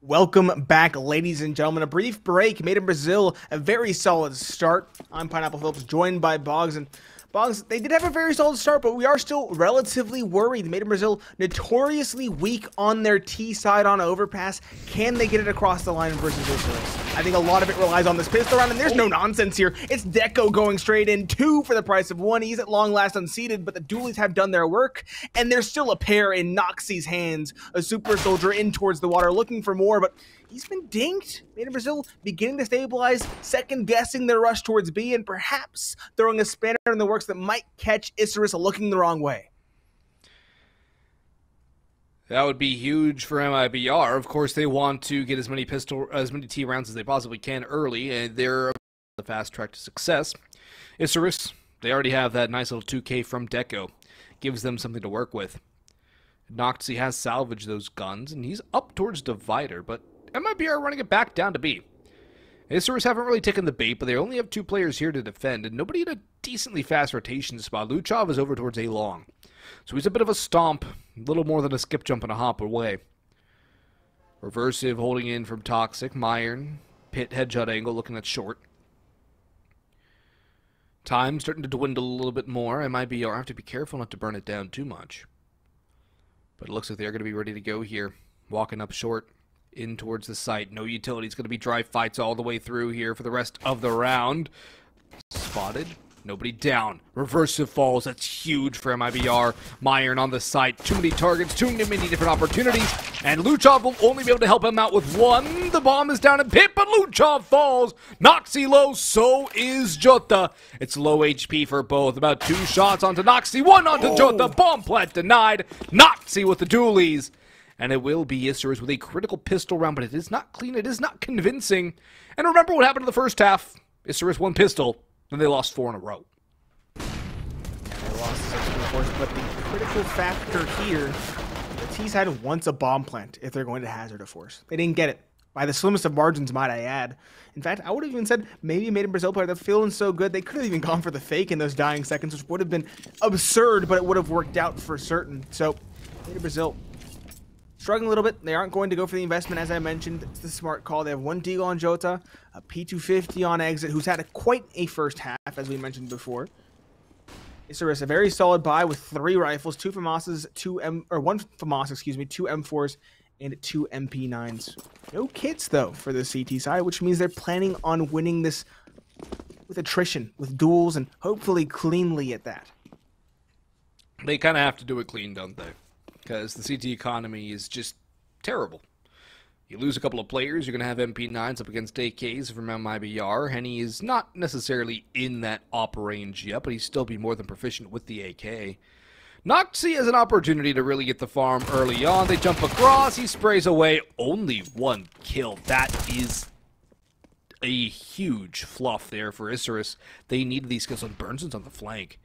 Welcome back, ladies and gentlemen. A brief break made in Brazil a very solid start. I'm Pineapple Phillips, joined by Boggs. And Boggs, they did have a very solid start, but we are still relatively worried. Made in Brazil notoriously weak on their T side on Overpass. Can they get it across the line versus Isurus? I think a lot of it relies on this pistol round, and there's no nonsense here. It's Deco going straight in, 2 for the price of 1. He's at long last unseated, but the dualies have done their work, and there's still a pair in Noktse's hands. A super soldier in towards the water, looking for more, but he's been dinged. Made in Brazil beginning to stabilize, second-guessing their rush towards B, and perhaps throwing a spanner in the works that might catch Isurus looking the wrong way. That would be huge for MIBR. Of course, they want to get as many T rounds as they possibly can early, and they're the fast track to success. Isurus, they already have that nice little 2K from Deco. Gives them something to work with. Noktse has salvaged those guns, and he's up towards Divider, but MIBR running it back down to B. Isurus haven't really taken the bait, but they only have 2 players here to defend, and nobody in a decently fast rotation spot. Luchov is over towards A long. So he's a bit of a stomp, a little more than a skip, jump, and a hop away. Reversive holding in from Toxic. Meyern, pit headshot angle, looking at short. Time starting to dwindle a little bit more. MIBR have to be careful not to burn it down too much. But it looks like they're going to be ready to go here. Walking up short, in towards the site. No utility. It's going to be dry fights all the way through here for the rest of the round. Spotted. Nobody down. Reversive falls. That's huge for MIBR. Meyern on the site. Too many targets. Too many different opportunities. And Luchov will only be able to help him out with 1. The bomb is down in pit, but Luchov falls. Noktse low. So is Jota. It's low HP for both. About 2 shots onto Noktse. 1 onto Jota. Bomb plant denied. Noktse with the dualies. And it will be Isurus with a critical pistol round, but it is not clean. It is not convincing. And remember what happened in the first half. Isurus 1 pistol. Then they lost 4 in a row. Yeah, they lost 6 of course, but the critical factor here, the T side wants a bomb plant if they're going to hazard a force. They didn't get it. By the slimmest of margins, might I add. In fact, I would have even said maybe Made in Brazil player, they're feeling so good, they could have even gone for the fake in those dying seconds, which would have been absurd, but it would have worked out for certain. So, Made in Brazil struggling a little bit. They aren't going to go for the investment, as I mentioned. It's the smart call. They have 1 deagle on Jota, a P250 on exit, who's had quite a first half, as we mentioned before. Isurus, a very solid buy with 3 rifles, 1 FAMAS, 2 M4s, and 2 MP9s. No kits, though, for the CT side, which means they're planning on winning this with attrition, with duels, and hopefully cleanly at that. They kind of have to do it clean, don't they? Because the CT economy is just terrible. You lose a couple of players, you're going to have MP9s up against AKs from MIBR. Henny is not necessarily in that op range yet, but he'd still be more than proficient with the AK. Noktse has an opportunity to really get the farm early on. They jump across, he sprays away. Only 1 kill. That is a huge fluff there for Isurus. They needed these kills on Burnson's on the flank.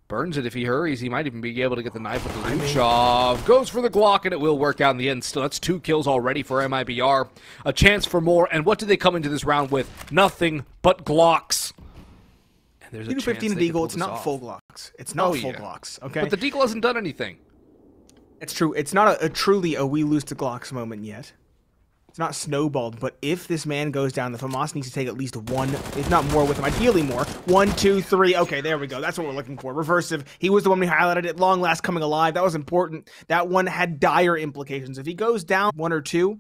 Burns it if he hurries. He might even be able to get the knife with the Luchov. Goes for the Glock, and it will work out in the end. Still, that's 2 kills already for MIBR. A chance for more. And what did they come into this round with? Nothing but Glocks. And there's a chance 15 deagle. It's not full Glocks. It's not full Glocks. Okay. But the deagle hasn't done anything. It's true. It's not a truly a we lose to Glocks moment yet. It's not snowballed, but if this man goes down, the FAMAS needs to take at least 1, if not more with him, ideally more. 1, 2, 3. Okay, there we go. That's what we're looking for. Reversive. He was the one we highlighted at long last coming alive. That was important. That one had dire implications. If he goes down 1 or 2,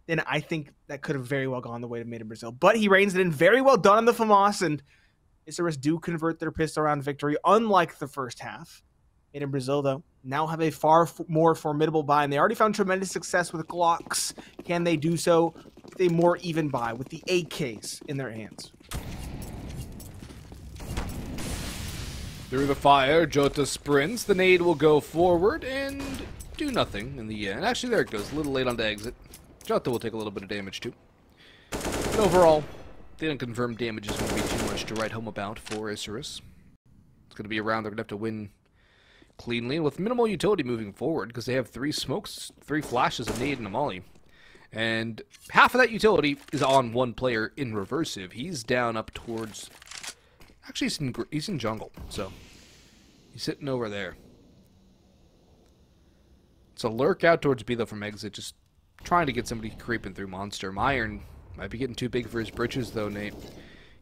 then I think that could have very well gone the way to Made in Brazil. But he reins it in. Very well done on the FAMAS, and Isurus do convert their pistol round victory, unlike the first half. Made in Brazil, though, now have a far more formidable buy, and they already found tremendous success with Glocks. Can they do so with a more even buy, with the AKs in their hands? Through the fire, Jota sprints. The nade will go forward and do nothing in the end. Actually, there it goes. A little late on the exit. Jota will take a little bit of damage, too. But overall, the unconfirmed damage is going to be too much to write home about for Isurus. It's going to be a round they're going to have to win cleanly with minimal utility moving forward because they have 3 smokes, 3 flashes, a nade, and a molly. And half of that utility is on 1 player in reversive. He's down up towards... Actually, he's in jungle, so he's sitting over there. So lurk out towards B, though, from exit. Just trying to get somebody creeping through Monster. Meyern might be getting too big for his britches, though, Nate.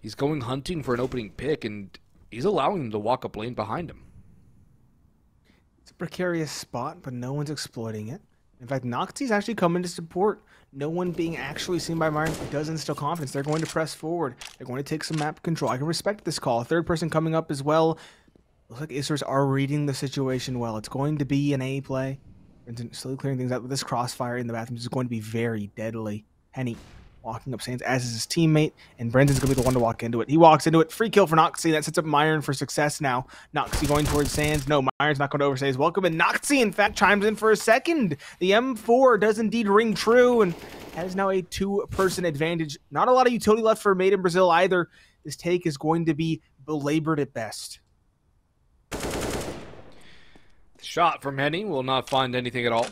He's going hunting for an opening pick, and he's allowing them to walk up lane behind him. It's a precarious spot, but no one's exploiting it. In fact, Noktse's actually coming to support. No one being actually seen by Meyern does instill confidence. They're going to press forward. They're going to take some map control. I can respect this call. A third person coming up as well. Looks like Isurus are reading the situation well. It's going to be an A play. And slowly clearing things out with this crossfire in the bathrooms is going to be very deadly. Henny walking up Sands, as is his teammate, and Brendan's going to be the one to walk into it. He walks into it. Free kill for Noktse. That sets up Meyern for success now. Noktse going towards Sands. No, Meyern's not going to overstay his welcome, and Noktse, in fact, chimes in for a second. The M4 does indeed ring true, and that is now a two-person advantage. Not a lot of utility left for Made in Brazil either. This take is going to be belabored at best. The shot from Henny will not find anything at all.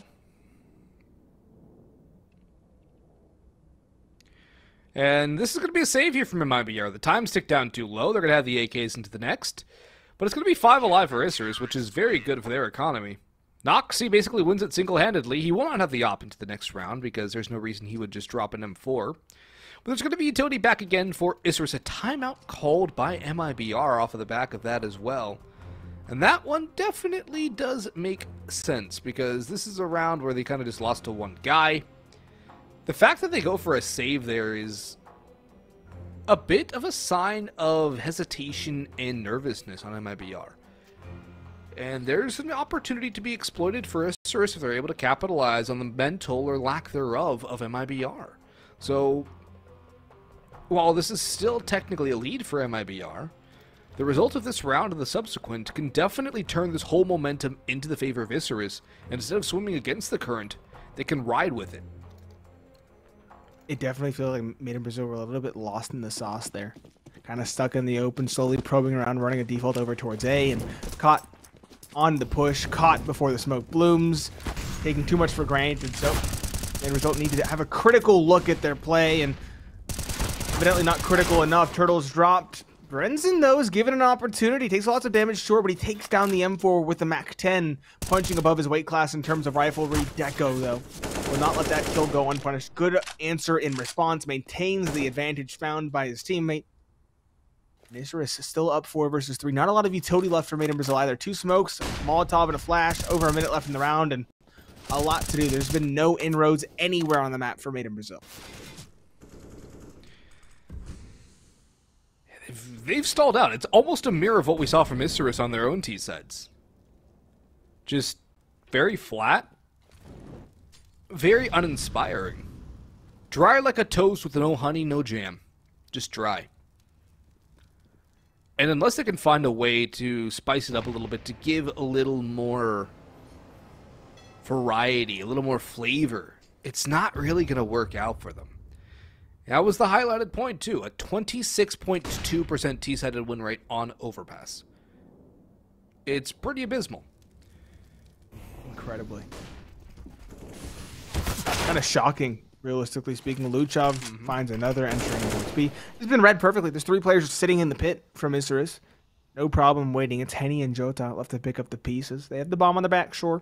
And this is going to be a save here from MIBR. The times tick down too low. They're going to have the AKs into the next. But it's going to be 5 alive for Isurus, which is very good for their economy. Noktse basically wins it single-handedly. He will not have the op into the next round because there's no reason he would just drop an M4. But there's going to be utility back again for Isurus. A timeout called by MIBR off of the back of that as well. And that one definitely does make sense because this is a round where they kind of just lost to one guy. The fact that they go for a save there is a bit of a sign of hesitation and nervousness on MIBR. And there's an opportunity to be exploited for Isurus if they're able to capitalize on the mental or lack thereof of MIBR. So, while this is still technically a lead for MIBR, the result of this round and the subsequent can definitely turn this whole momentum into the favor of Isurus, and instead of swimming against the current, they can ride with it. It definitely feels like Made in Brazil were a little bit lost in the sauce there. Kind of stuck in the open, slowly probing around, running a default over towards A, and caught on the push, caught before the smoke blooms, taking too much for granted. So, the result needed to have a critical look at their play, and evidently not critical enough. Turtles dropped. Brendan, though, is given an opportunity. Takes lots of damage short, but he takes down the M4 with the MAC-10, punching above his weight class in terms of riflery. Deco, though, will not let that kill go unpunished. Good answer in response. Maintains the advantage found by his teammate. Isurus is still up 4 versus 3. Not a lot of utility left for Made in Brazil either. 2 smokes, Molotov, and a flash. Over a minute left in the round, and a lot to do. There's been no inroads anywhere on the map for Made in Brazil. They've stalled out. It's almost a mirror of what we saw from Isurus on their own T-sets. Just very flat. Very uninspiring. Dry like a toast with no honey, no jam. Just dry. And unless they can find a way to spice it up a little bit, to give a little more variety, a little more flavor, it's not really going to work out for them. That was the highlighted point, too. A 26.2% T-sided win rate on Overpass. It's pretty abysmal. Incredibly. Kind of shocking, realistically speaking. Luchov finds another entering towards B. It's been read perfectly. There's 3 players sitting in the pit from Isurus. No problem waiting. It's Henny and Jota left to pick up the pieces. They have the bomb on the back shore.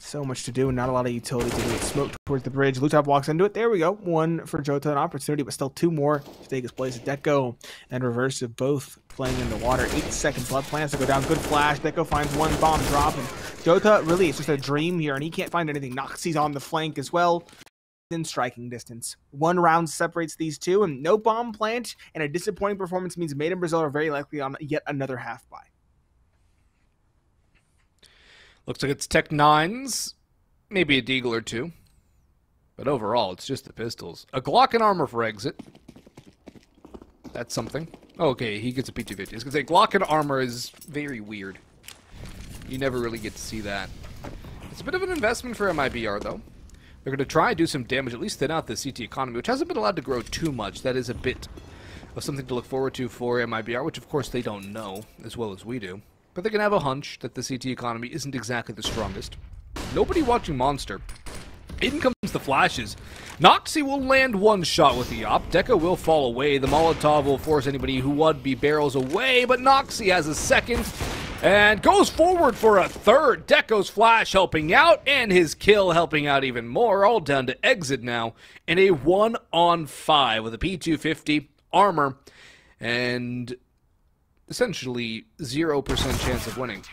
So much to do and not a lot of utility to do it. Smoke towards the bridge. Luchov walks into it. There we go. 1 for Jota, an opportunity, but still 2 more to take his place. Deco and Reverse of both playing in the water. 8 seconds. Blood plans to go down. Good flash. Deco finds 1 bomb drop. And Jota, really, it's just a dream here, and he can't find anything. Noktse's on the flank as well. In striking distance. 1 round separates these 2, and no bomb plant, and a disappointing performance means Made in Brazil are very likely on yet another half buy. Looks like it's Tech 9s, maybe a Deagle or 2. But overall, it's just the pistols. A Glock and armor for exit. That's something. Okay, he gets a P250. I was going to say, Glock and armor is very weird. You never really get to see that. It's a bit of an investment for MIBR, though. They're going to try and do some damage, at least thin out the CT economy, which hasn't been allowed to grow too much. That is a bit of something to look forward to for MIBR, which of course they don't know as well as we do. But they can have a hunch that the CT economy isn't exactly the strongest. Nobody watching Monster. In comes the flashes. Noktse will land 1 shot with the op. Deco will fall away. The Molotov will force anybody who would be barrels away, but Noktse has a second. And goes forward for a third. Deco's flash helping out, and his kill helping out even more. All down to exit now in a 1-on-5 with a P250 armor and essentially 0% chance of winning.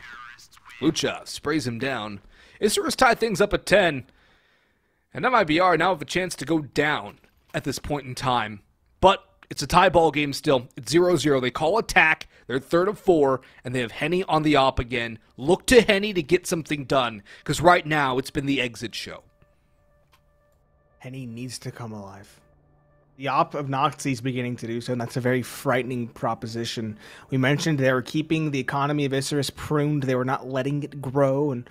Lucha sprays him down. Isurus tied things up at 10. And MIBR now have a chance to go down at this point in time. But it's a tie ball game still. It's 0-0. They call attack. They're third of 4, and they have Henny on the op again. Look to Henny to get something done, because right now it's been the exit show. Henny needs to come alive. The op of Noktse is beginning to do so, and that's a very frightening proposition. We mentioned they were keeping the economy of Isurus pruned. They were not letting it grow, and,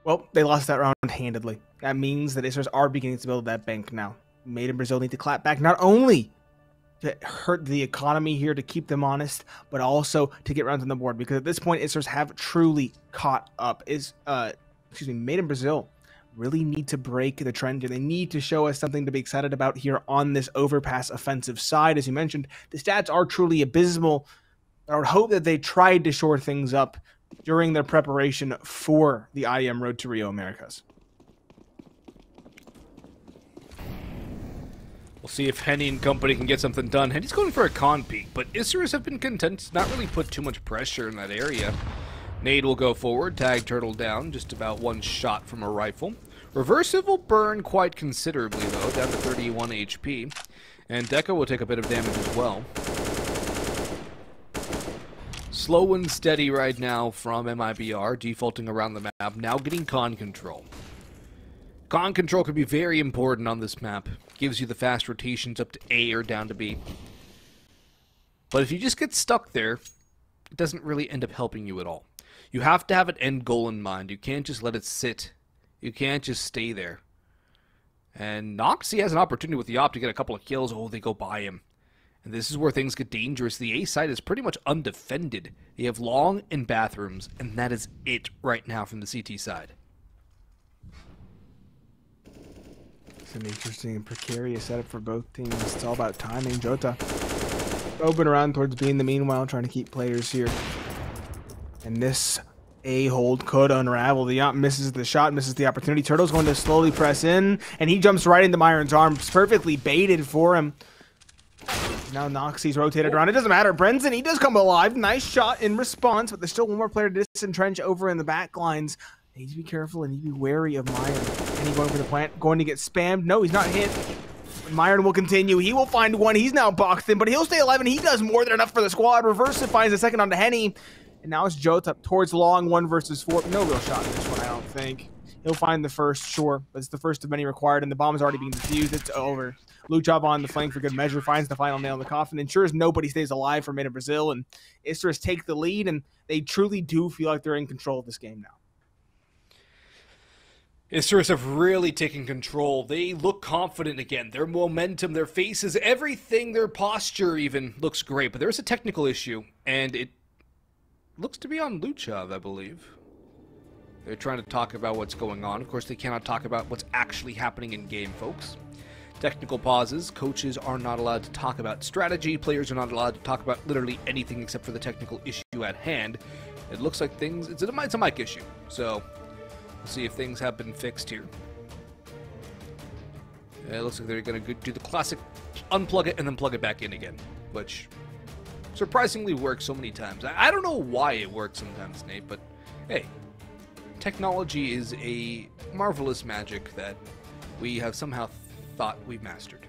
well, they lost that round handedly. That means that Isurus are beginning to build that bank now. Made in Brazil need to clap back, not only to hurt the economy here to keep them honest, but also to get rounds on the board, because at this point Isurus have truly caught up. Made in Brazil really need to break the trend here. They need to show us something to be excited about here on this Overpass offensive side. As you mentioned, the stats are truly abysmal. I would hope that they tried to shore things up during their preparation for the IEM Road to Rio Americas. We'll see if Henny and company can get something done. Henny's going for a con peek, but Isurus have been content to not really put too much pressure in that area. Nade will go forward, tag Turtle down, just about one shot from a rifle. Reversive will burn quite considerably, though, down to 31 HP. And Deco will take a bit of damage as well. Slow and steady right now from MIBR, defaulting around the map, now getting con control. Con control could be very important on this map. Gives you the fast rotations up to A or down to B. But if you just get stuck there, it doesn't really end up helping you at all. You have to have an end goal in mind. You can't just let it sit. You can't just stay there. And Noktse has an opportunity with the op to get a couple of kills. Oh, they go by him. And this is where things get dangerous. The A side is pretty much undefended. They have long and bathrooms, and that is it right now from the CT side. It's an interesting and precarious setup for both teams. It's all about timing. Jota open around towards B in the meanwhile, trying to keep players here. And this A-hold could unravel. The op misses the shot, misses the opportunity. Turtle's going to slowly press in, and he jumps right into meyern's arms. Perfectly baited for him. Now Noktse's rotated around. It doesn't matter. Brenson, he does come alive. Nice shot in response, but there's still one more player to disentrench over in the back lines. Need to be careful and need to be wary of meyern. And he's going for the plant, going to get spammed. No, he's not hit. Meyern will continue. He will find one. He's now boxed in, but he'll stay alive, and he does more than enough for the squad. Reversive finds a second onto Henny, and now it's Jota towards long, 1 versus 4. No real shot in this one, I don't think. He'll find the first, sure, but it's the first of many required, and the bomb is already being defused. It's over. Lucha on the flank for good measure, finds the final nail in the coffin, ensures nobody stays alive for Made in Brazil, and Isurus take the lead, and they truly do feel like they're in control of this game now. Isurus have really taken control. They look confident again. Their momentum, their faces, everything, their posture even looks great. But there's a technical issue, and it looks to be on Lucha, I believe. They're trying to talk about what's going on. Of course, they cannot talk about what's actually happening in game, folks. Technical pauses. Coaches are not allowed to talk about strategy. Players are not allowed to talk about literally anything except for the technical issue at hand. It looks like things... It's a mic issue, so... We'll see if things have been fixed here. It looks like they're going to do the classic unplug it and then plug it back in again, which surprisingly works so many times. I don't know why it works sometimes, Nate, but hey, technology is a marvelous magic that we have somehow thought we've mastered.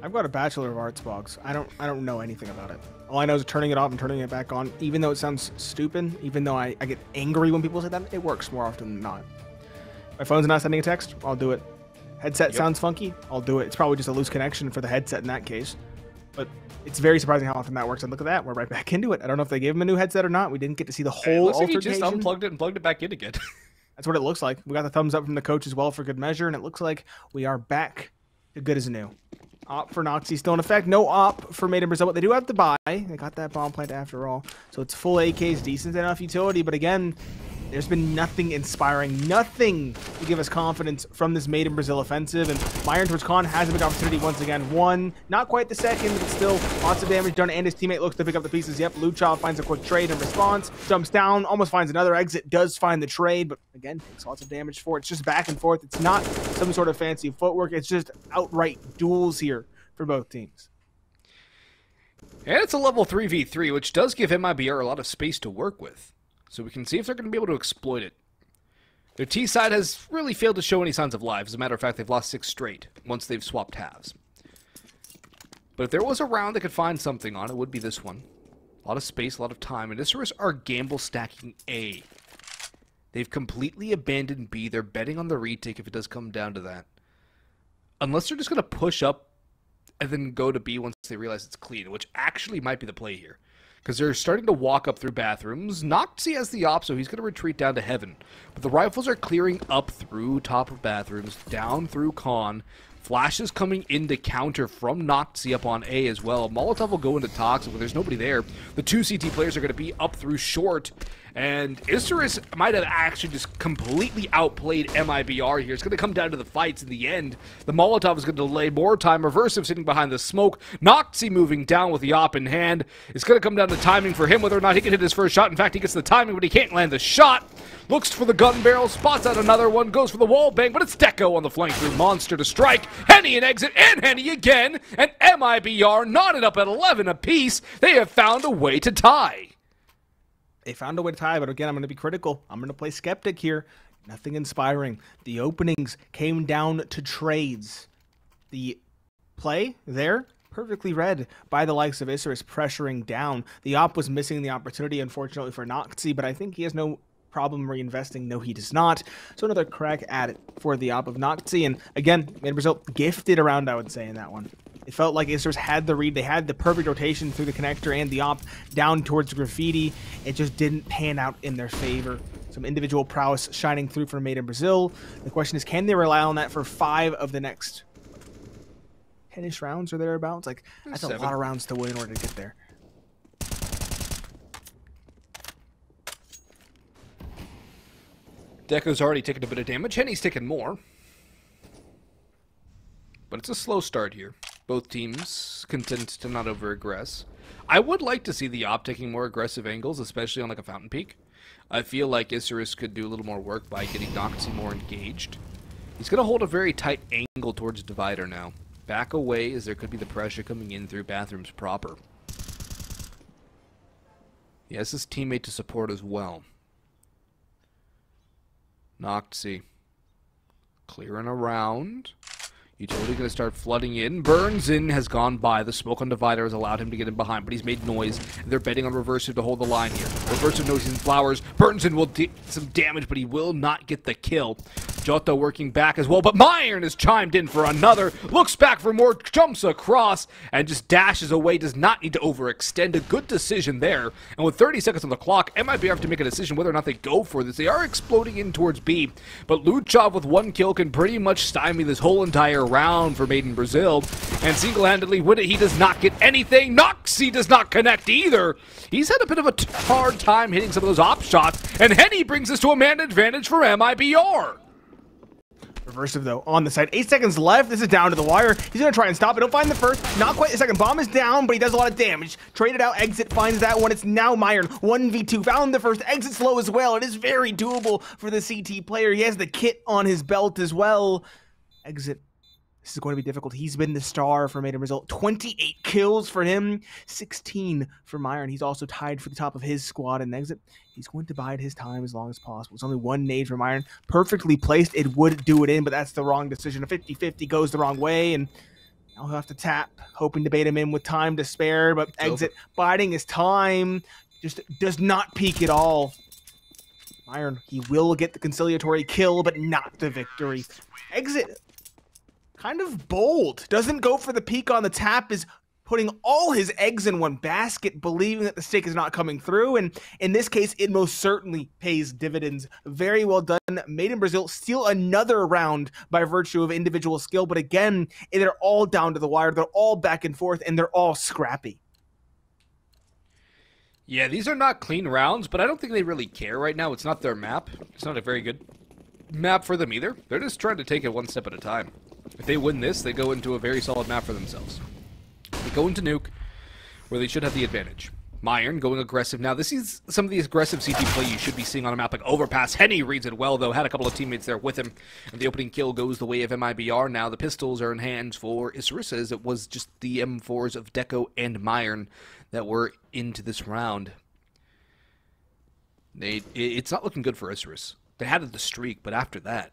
I've got a Bachelor of Arts box. I don't know anything about it. All I know is turning it off and turning it back on, even though it sounds stupid, even though I get angry when people say that, it works more often than not. My phone's not sending a text, I'll do it. Headset sounds funky, I'll do it. It's probably just a loose connection for the headset in that case. But it's very surprising how often that works. And look at that, we're right back into it. I don't know if they gave him a new headset or not. We didn't get to see the whole altercation. Like he just unplugged it and plugged it back in again. That's what it looks like. We got the thumbs up from the coach as well for good measure, and it looks like we are back to good as new. Op for Noktse still in effect. No op for Made in Brazil, but they do have to buy. They got that bomb plant after all. So it's full AKs, decent enough utility, but again, There's been nothing inspiring, nothing to give us confidence from this Made in Brazil offensive, and meyern towards Khan has a big opportunity once again. One, not quite the second, but still lots of damage done, and his teammate looks to pick up the pieces. Yep, Luchov finds a quick trade in response, jumps down, almost finds another exit, does find the trade, but again, takes lots of damage for it. It's just back and forth. It's not some sort of fancy footwork. It's just outright duels here for both teams. And it's a level 3v3, which does give MIBR a lot of space to work with. So we can see if they're going to be able to exploit it. Their T side has really failed to show any signs of life. As a matter of fact, they've lost 6 straight once they've swapped halves. But if there was a round they could find something on, it would be this one. A lot of space, a lot of time. And Isurus are gamble stacking A. They've completely abandoned B. They're betting on the retake if it does come down to that. Unless they're just going to push up and then go to B once they realize it's clean, which actually might be the play here. Because they're starting to walk up through bathrooms. Noktse has the op, so he's going to retreat down to heaven. But the rifles are clearing up through top of bathrooms, down through Khan. Flashes coming in to counter from Noktse up on A as well. Molotov will go into Toxic, but there's nobody there. The 2 CT players are going to be up through short. And Isurus might have actually just completely outplayed MIBR here. It's going to come down to the fights in the end. The Molotov is going to delay more time. Reversive sitting behind the smoke. Noktse moving down with the op in hand. It's going to come down to timing for him, whether or not he can hit his first shot. In fact, he gets the timing, but he can't land the shot. Looks for the gun barrel, spots out another one, goes for the wall bang, but it's Deco on the flank through Monster to strike. Henny an exit, and Henny again. And MIBR knotted up at 11 apiece. They have found a way to tie. They found a way to tie, but again, I'm going to be critical. I'm going to play skeptic here. Nothing inspiring. The openings came down to trades. The play there, perfectly read by the likes of Isurus pressuring down. The op was missing the opportunity, unfortunately, for Noktse, but I think he has no problem reinvesting. No, he does not. So another crack at it for the op of Noktse. And again, Made in Brazil gifted around, I would say, in that one. It felt like Isurus had the read. They had the perfect rotation through the connector and the op down towards Graffiti. It just didn't pan out in their favor. Some individual prowess shining through for Made in Brazil. The question is, can they rely on that for 5 of the next 10-ish rounds or thereabouts? Like, that's 7. a lot of rounds to win in order to get there. Deco's already taken a bit of damage. Henny's taken more. But it's a slow start here. Both teams content to not over-aggress. I would like to see the op taking more aggressive angles, especially on like a fountain peak. I feel like Isurus could do a little more work by getting Noktse more engaged. He's going to hold a very tight angle towards Divider now. Back away as there could be the pressure coming in through bathrooms proper. He has his teammate to support as well. Noktse clearing around. Utility going to start flooding in. Burns in has gone by. The smoke on Divider has allowed him to get in behind, but he's made noise. They're betting on Reversive to hold the line here. Reversive knows he's in flowers. Burns in will do some damage, but he will not get the kill. Jota working back as well, but meyern has chimed in for another. Looks back for more, jumps across, and just dashes away. Does not need to overextend. A good decision there. And with 30 seconds on the clock, MIBR have to make a decision whether or not they go for this. They are exploding in towards B, but Luchov with 1 kill can pretty much stymie this whole entire round for Made in Brazil, and single-handedly win it. He does not get anything. Noktse does not connect either. He's had a bit of a hard time hitting some of those op shots, and Henny brings us to a man advantage for MIBR. Reversive, though, on the side. 8 seconds left. This is down to the wire. He's going to try and stop it. He'll find the first. Not quite the second. Bomb is down, but he does a lot of damage. Traded out. Exit finds that one. It's now meyern. 1v2. Found the first. Exit slow as well. It is very doable for the CT player. He has the kit on his belt as well. Exit. This is going to be difficult. He's been the star for Made in Brazil. 28 kills for him, 16 for meyern. He's also tied for the top of his squad in Exit. He's going to bide his time as long as possible. It's only 1 nade for meyern. Perfectly placed. It would do it in, but that's the wrong decision. A 50-50 goes the wrong way, and now he'll have to tap, hoping to bait him in with time to spare, but Exit biding his time. Just does not peak at all. meyern, he will get the conciliatory kill, but not the victory. Exit, kind of bold. Doesn't go for the peek on the tap, is putting all his eggs in one basket, believing that the stake is not coming through. And in this case, it most certainly pays dividends. Very well done. Made in Brazil steal another round by virtue of individual skill. But again, they're all down to the wire. They're all back and forth, and they're all scrappy. Yeah, these are not clean rounds, but I don't think they really care right now. It's not their map. It's not a very good map for them either. They're just trying to take it one step at a time. If they win this, they go into a very solid map for themselves. They go into Nuke, where they should have the advantage. meyern going aggressive now. This is some of the aggressive CT play you should be seeing on a map like Overpass. Henny reads it well, though. Had a couple of teammates there with him. And the opening kill goes the way of MIBR. Now the pistols are in hands for Isurus, as it was just the M4s of Deco and meyern that were into this round. It's not looking good for Isurus. They had the streak, but after that,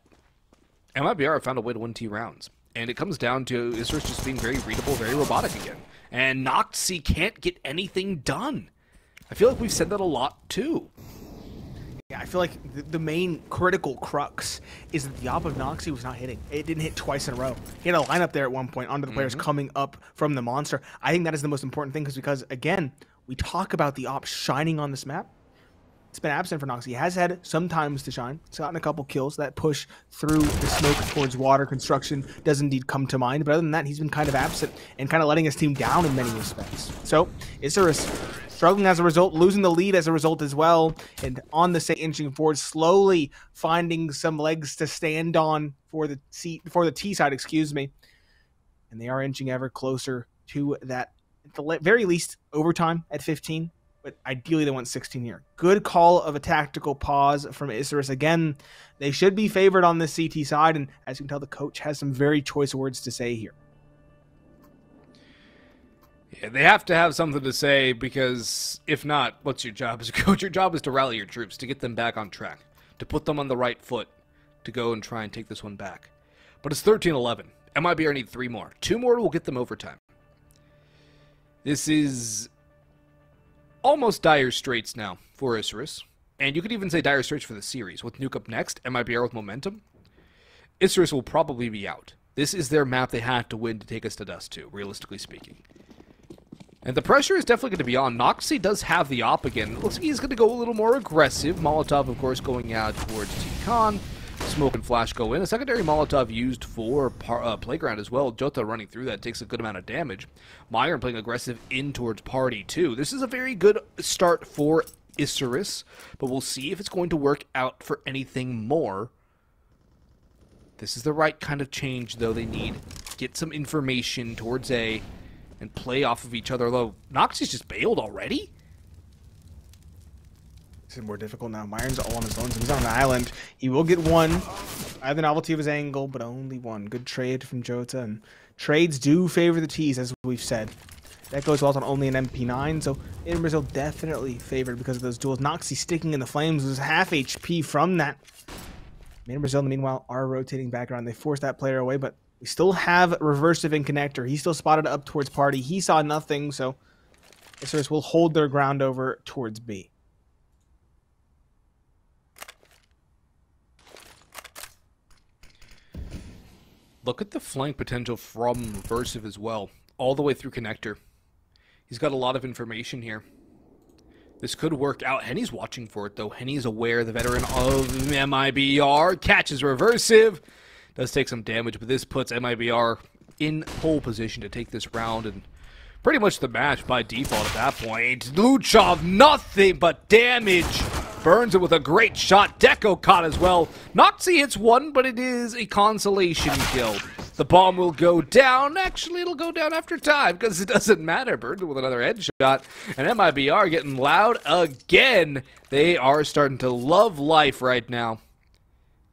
MIBR found a way to win T rounds. And it comes down to Isurus just being very readable, very robotic again. And Noktse can't get anything done. I feel like we've said that a lot, too. Yeah, I feel like the main critical crux is that the op of Noktse was not hitting. It didn't hit twice in a row. He had a lineup there at one point onto the players coming up from the monster. I think that is the most important thing because, again, we talk about the op shining on this map. It's been absent for Noktse. He has had some times to shine. He's gotten a couple kills. That push through the smoke towards water construction does indeed come to mind. But other than that, he's been kind of absent and kind of letting his team down in many respects. So, Isurus struggling as a result, losing the lead as a result as well. And on the set, inching forward, slowly finding some legs to stand on for the T side, excuse me. And they are inching ever closer to that, at the very least, overtime at 15. But ideally they want 16 here. Good call of a tactical pause from Isurus. Again, they should be favored on this CT side, and as you can tell, the coach has some very choice words to say here. Yeah, they have to have something to say, because if not, what's your job as a coach? Your job is to rally your troops, to get them back on track, to put them on the right foot, to go and try and take this one back. But it's 13-11. MIBR need 3 more. 2 more will get them overtime. This is almost dire straits now for Isurus. And you could even say dire straits for the series. With Nuke up next, MIBR with momentum, Isurus will probably be out. This is their map they have to win to take us to Dust 2, realistically speaking. And the pressure is definitely going to be on. Noktse does have the op again. It looks like he's going to go a little more aggressive. Molotov, of course, going out towards T-Con. Smoke and flash go in. A secondary Molotov used for Playground as well. Jota running through that takes a good amount of damage. meyern playing aggressive in towards Party too. This is a very good start for Isurus, but we'll see if it's going to work out for anything more. This is the right kind of change, though. They need get some information towards A and play off of each other. Although Noktse's just bailed already. This is more difficult now. meyern's all on his own. So he's on an island. He will get one. I have the novelty of his angle, but only one. Good trade from Jota. And trades do favor the T's, as we've said. That goes well on only an MP9, so in Brazil definitely favored because of those duels. Noktse sticking in the flames was half HP from that. In Brazil, meanwhile, are rotating back around. They forced that player away, but we still have Reversive in connector. He still spotted up towards Party. He saw nothing, so Isurus will hold their ground over towards B. Look at the flank potential from Reversive as well, all the way through connector. He's got a lot of information here. This could work out. Henny's watching for it, though. Henny's aware, the veteran of MIBR. Catches Reversive. Does take some damage, but this puts MIBR in pole position to take this round and pretty much the match by default at that point. Luchov, nothing but damage. Burns it with a great shot. Deco caught as well. Noktse hits one, but it is a consolation kill. The bomb will go down. Actually, it'll go down after time because it doesn't matter. Burns it with another headshot. And MIBR getting loud again. They are starting to love life right now.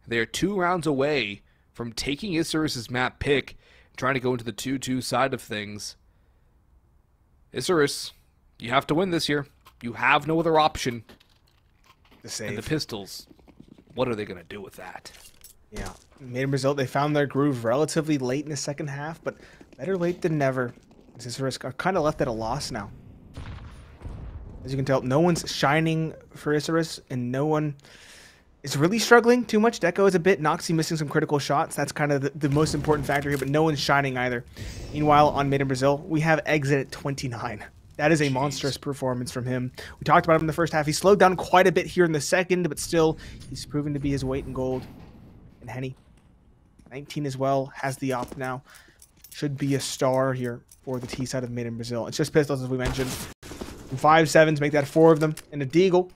They're 2 rounds away from taking Isurus' map pick, trying to go into the 2-2 side of things. Isurus, you have to win this year. You have no other option. And the pistols, what are they going to do with that? Yeah, meyern Brazil, they found their groove relatively late in the second half, but better late than never. Isurus are kind of left at a loss now. As you can tell, no one's shining for Isurus, and no one is really struggling too much. Deco is a bit. Noktse missing some critical shots. That's kind of the most important factor here, but no one's shining either. Meanwhile, on meyern Brazil, we have Exit at 29. That is a monstrous performance from him. We talked about him in the first half. He slowed down quite a bit here in the second, but still, he's proven to be his weight in gold. And Henny, 19 as well, has the op now. Should be a star here for the T side of meyern Brazil. It's just pistols, as we mentioned. 5-7s, make that 4 of them, and a Deagle.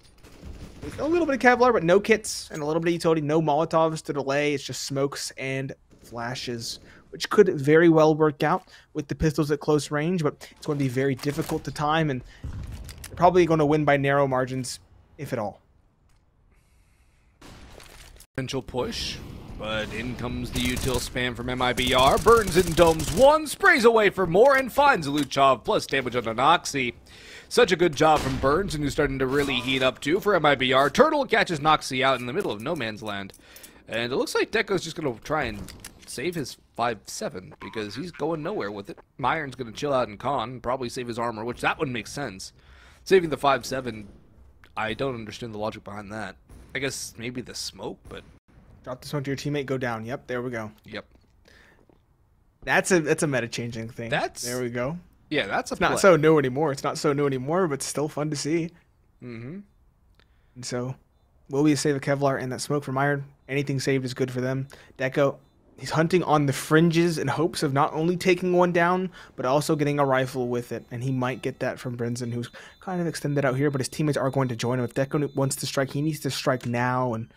With a little bit of Kevlar, but no kits, and a little bit of utility, no Molotovs to delay. It's just smokes and flashes, which could very well work out with the pistols at close range, but it's going to be very difficult to time, and they're probably going to win by narrow margins, if at all. Potential push, but in comes the util spam from MIBR. Burns and domes one, sprays away for more, and finds Luchov plus damage on the Noktse. Such a good job from Burns, and who's starting to really heat up too for MIBR. Turtle catches Noktse out in the middle of no man's land. And it looks like Deco's just going to try and save his 5-7 because he's going nowhere with it. Meyern's going to chill out in con, probably save his armor, which that would make sense. Saving the 5-7, I don't understand the logic behind that. I guess maybe the smoke, but... Drop the smoke to your teammate, go down. Yep, there we go. Yep. That's a meta-changing thing. There we go. Yeah, that's it's not so new anymore. It's not so new anymore, but still fun to see. Mm-hmm. And so, will we save a Kevlar and that smoke from Meyern? Anything saved is good for them. Deco, he's hunting on the fringes in hopes of not only taking one down, but also getting a rifle with it. And he might get that from Brinson, who's kind of extended out here, but his teammates are going to join him. If Deco wants to strike, he needs to strike now, and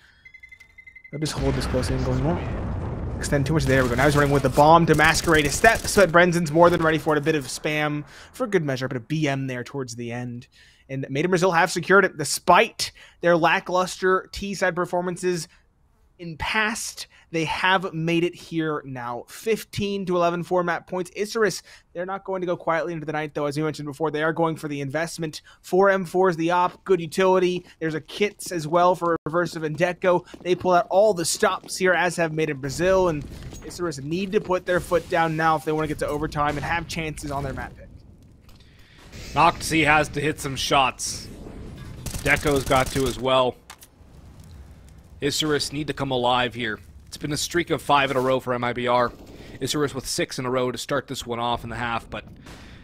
he'll just hold this close and going on. Extend too much. There we go. Now he's running with the bomb to masquerade his step, so that Brenson's more than ready for it. A bit of spam for good measure, but a BM there towards the end. And Made in Brazil have secured it despite their lackluster T-side performances in past. They have made it here now. 15 to 11 format points. Isurus, they're not going to go quietly into the night, though. As you mentioned before, they are going for the investment. 4 M4s, the op, good utility. There's a kits as well for Reversive and Deco. They pull out all the stops here, as have Made in Brazil, and Isurus need to put their foot down now if they want to get to overtime and have chances on their map pick. Noktse has to hit some shots. Deco's got to as well. Isurus need to come alive here. It's been a streak of 5 in a row for MIBR. Isurus with 6 in a row to start this one off in the half, but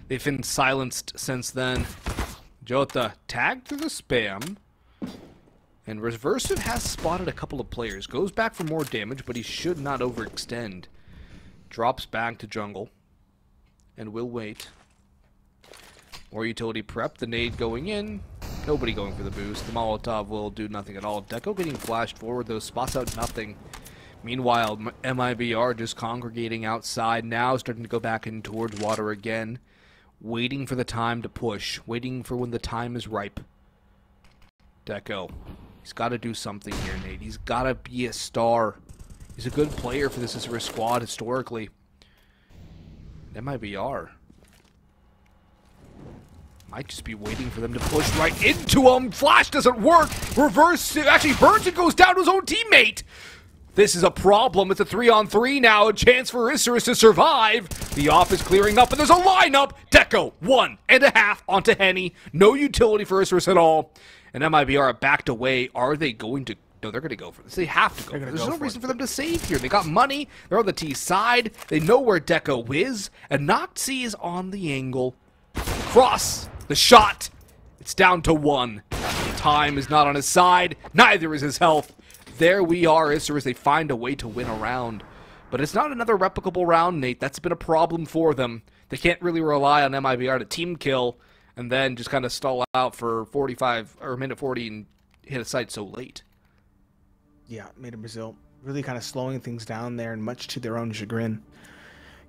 they've been silenced since then. Jota tagged through the spam, and Reversive has spotted a couple of players. Goes back for more damage, but he should not overextend. Drops back to jungle, and will wait. More utility prep, the nade going in. Nobody going for the boost. The Molotov will do nothing at all. Deco getting flashed forward, though, spots out nothing. Meanwhile, MIBR just congregating outside now, starting to go back in towards water again. Waiting for the time to push. Waiting for when the time is ripe. Deco. He's got to do something here, Nate. He's got to be a star. He's a good player for this Isurus squad historically. MIBR might just be waiting for them to push right into him. Flash doesn't work. Reverse. Actually, Burns and goes down to his own teammate. This is a problem. It's a 3-on-3 now. A chance for Isurus to survive. The off is clearing up, and there's a lineup. Deco, 1.5 onto Henny. No utility for Isurus at all. And MIBR backed away. Are they going to... No, they're going to go for this. They have to go for this. There's no reason for them to save here. They got money. They're on the T side. They know where Deco is. And Noktse is on the angle. Cross. The shot. It's down to 1. Time is not on his side. Neither is his health. There we are, Isurus. They find a way to win a round. But it's not another replicable round, Nate. That's been a problem for them. They can't really rely on MIBR to team kill and then just kind of stall out for 45 or minute 40 and hit a site so late. Yeah, Made in Brazil really kind of slowing things down there, and much to their own chagrin.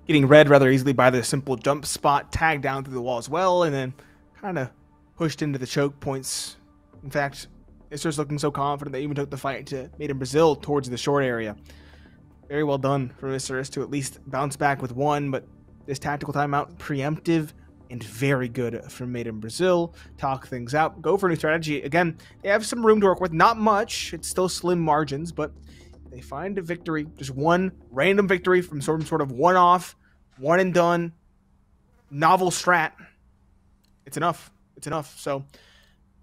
Getting read rather easily by the simple jump spot, tagged down through the wall as well, and then kind of pushed into the choke points. In fact, Isurus looking so confident they even took the fight to Made in Brazil towards the short area. Very well done from Isurus to at least bounce back with 1, but this tactical timeout, preemptive and very good from Made in Brazil. Talk things out, go for a new strategy. Again, they have some room to work with, not much. It's still slim margins, but they find a victory, just one random victory from some sort of one-off, one and done, novel strat. It's enough. It's enough. So,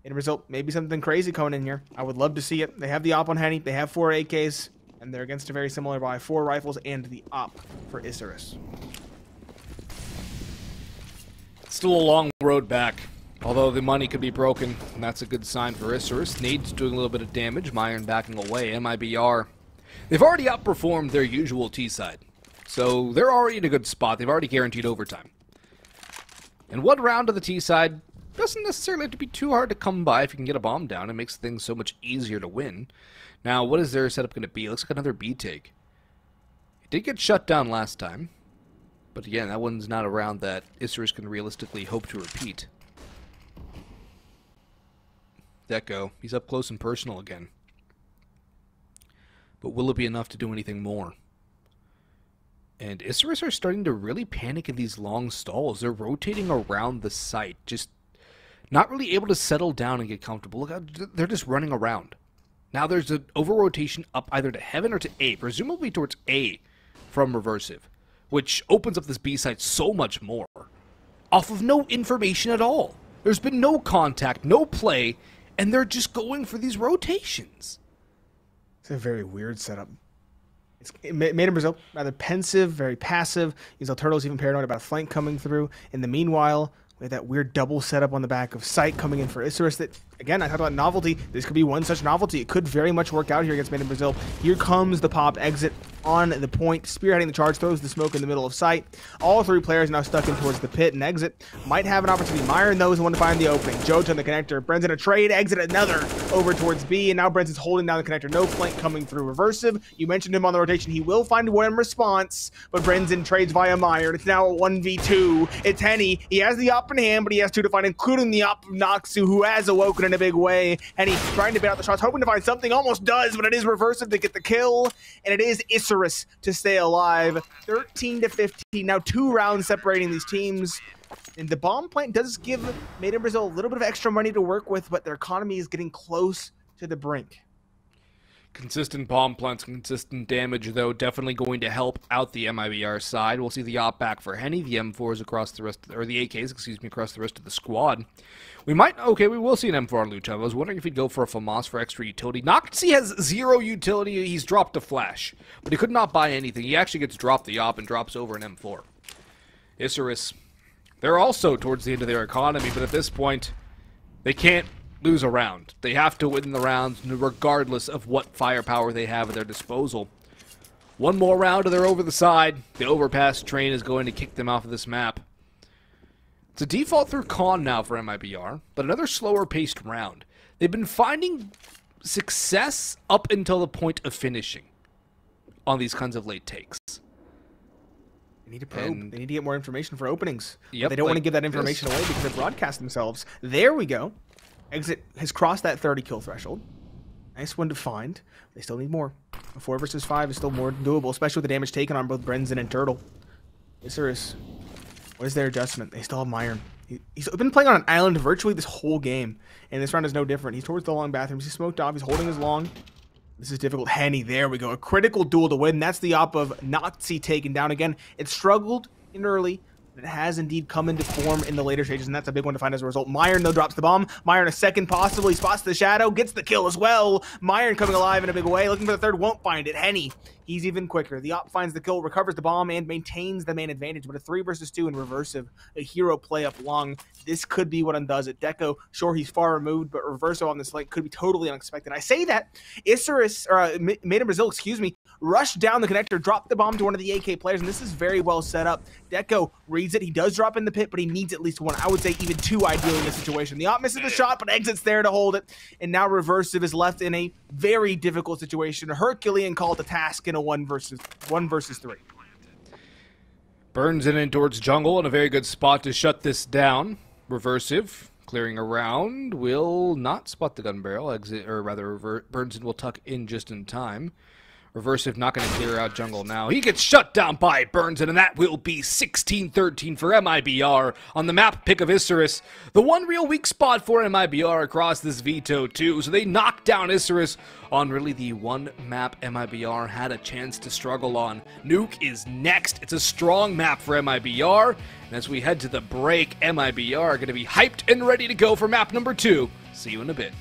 in result, maybe something crazy coming in here. I would love to see it. They have the op on Henny. They have 4 AKs, and they're against a very similar buy, 4 rifles and the op for Isurus. Still a long road back, although the money could be broken, and that's a good sign for Isurus. Nade's doing a little bit of damage. Meyern backing away. MIBR. They've already outperformed their usual T-side, so they're already in a good spot. They've already guaranteed overtime. And one round of the T-side, doesn't necessarily have to be too hard to come by if you can get a bomb down. It makes things so much easier to win. Now, what is their setup going to be? It looks like another B take. It did get shut down last time. But again, that one's not a round that Isurus can realistically hope to repeat. Deco, he's up close and personal again. But will it be enough to do anything more? And Isurus are starting to really panic in these long stalls. They're rotating around the site, just not really able to settle down and get comfortable. Look how they're just running around. Now there's an over-rotation up either to Heaven or to A, presumably towards A from Reversive, which opens up this B site so much more. Off of no information at all. There's been no contact, no play, and they're just going for these rotations. It's a very weird setup. It made in Brazil rather pensive, very passive. These Turtles even paranoid about a flank coming through. In the meanwhile, we had that weird double setup on the back of Sight coming in for Isurus that, again, I talked about novelty. This could be one such novelty. It could very much work out here against Made in Brazil. Here comes the pop exit on the point, spearheading the charge, throws the smoke in the middle of Sight. All three players now stuck in towards the pit and exit. Might have an opportunity. Meyern, though, is the one to find the opening. Jojo on the connector. Bren's a trade, exit another over towards B, and now Bren's holding down the connector. No flank coming through. Reversive, you mentioned him on the rotation. He will find one response, but Bren's trades via Meyern. It's now a 1v2. It's Henny. He has the op in hand, but he has two to find, including the op of Noktse, who has awoken in a big way. Henny trying to bait out the shots, hoping to find something. Almost does, but it is Reversive to get the kill, and it is Isurus to stay alive. 13-15. Now 2 rounds separating these teams. And the bomb plant does give Made in Brazil a little bit of extra money to work with, but their economy is getting close to the brink. Consistent bomb plants, consistent damage, though, definitely going to help out the MIBR side. We'll see the op back for Henny, the M4s across the rest, or the AKs, excuse me, across the rest of the squad. We will see an M4 on Lucha. I was wondering if he'd go for a FAMAS for extra utility. Noktse has 0 utility. He's dropped a flash, but he could not buy anything. He actually gets dropped the op and drops over an M4. Isurus, they're also towards the end of their economy, but at this point, they can't lose a round. They have to win the rounds regardless of what firepower they have at their disposal. One more round and they're over the side. The Overpass train is going to kick them off of this map. It's a default through Con now for MIBR, but another slower paced round. They've been finding success up until the point of finishing on these kinds of late takes. They need to probe. They need to get more information for openings. Yep, they don't want to give that information away because they broadcast themselves. There we go. Exit has crossed that 30 kill threshold. Nice one to find. They still need more. A 4 versus 5 is still more doable, especially with the damage taken on both Brendan and Turtle. Isurus, what is their adjustment? They still have Meyern. He's been playing on an island virtually this whole game, and this round is no different. He's towards the long bathrooms. He's smoked off. He's holding his long. This is difficult. Henny, there we go. A critical duel to win. That's the op of Noktse taken down again. It struggled in early. It has indeed come into form in the later stages, and that's a big one to find as a result. Meyern, though, drops the bomb. Meyern a second possible. He spots the shadow, gets the kill as well. Meyern coming alive in a big way. Looking for the third, won't find it. Henny, he's even quicker. The op finds the kill, recovers the bomb, and maintains the main advantage. But a 3 versus 2 in Reversive, a hero play up long. This could be what undoes it. Deco, sure, he's far removed, but Reversive on this flank could be totally unexpected. I say that. Isurus, or Made in Brazil, excuse me, rushed down the connector, dropped the bomb to one of the AK players, and this is very well set up. Deco reads it. He does drop in the pit, but he needs at least 1. I would say even 2 ideally in this situation. The op misses the shot, but exits there to hold it. And now Reversive is left in a very difficult situation. A Herculean call to task in a 1 versus 3. Burns in towards jungle in a very good spot to shut this down. Reversive, clearing around, will not spot the gun barrel. Exit, or rather, Burns will tuck in just in time. Reversive not going to clear out jungle now. He gets shut down by Burns, and that will be 16-13 for MIBR on the map pick of Isurus. The one real weak spot for MIBR across this veto too, so they knocked down Isurus on really the one map MIBR had a chance to struggle on. Nuke is next. It's a strong map for MIBR, and as we head to the break, MIBR are going to be hyped and ready to go for map number 2. See you in a bit.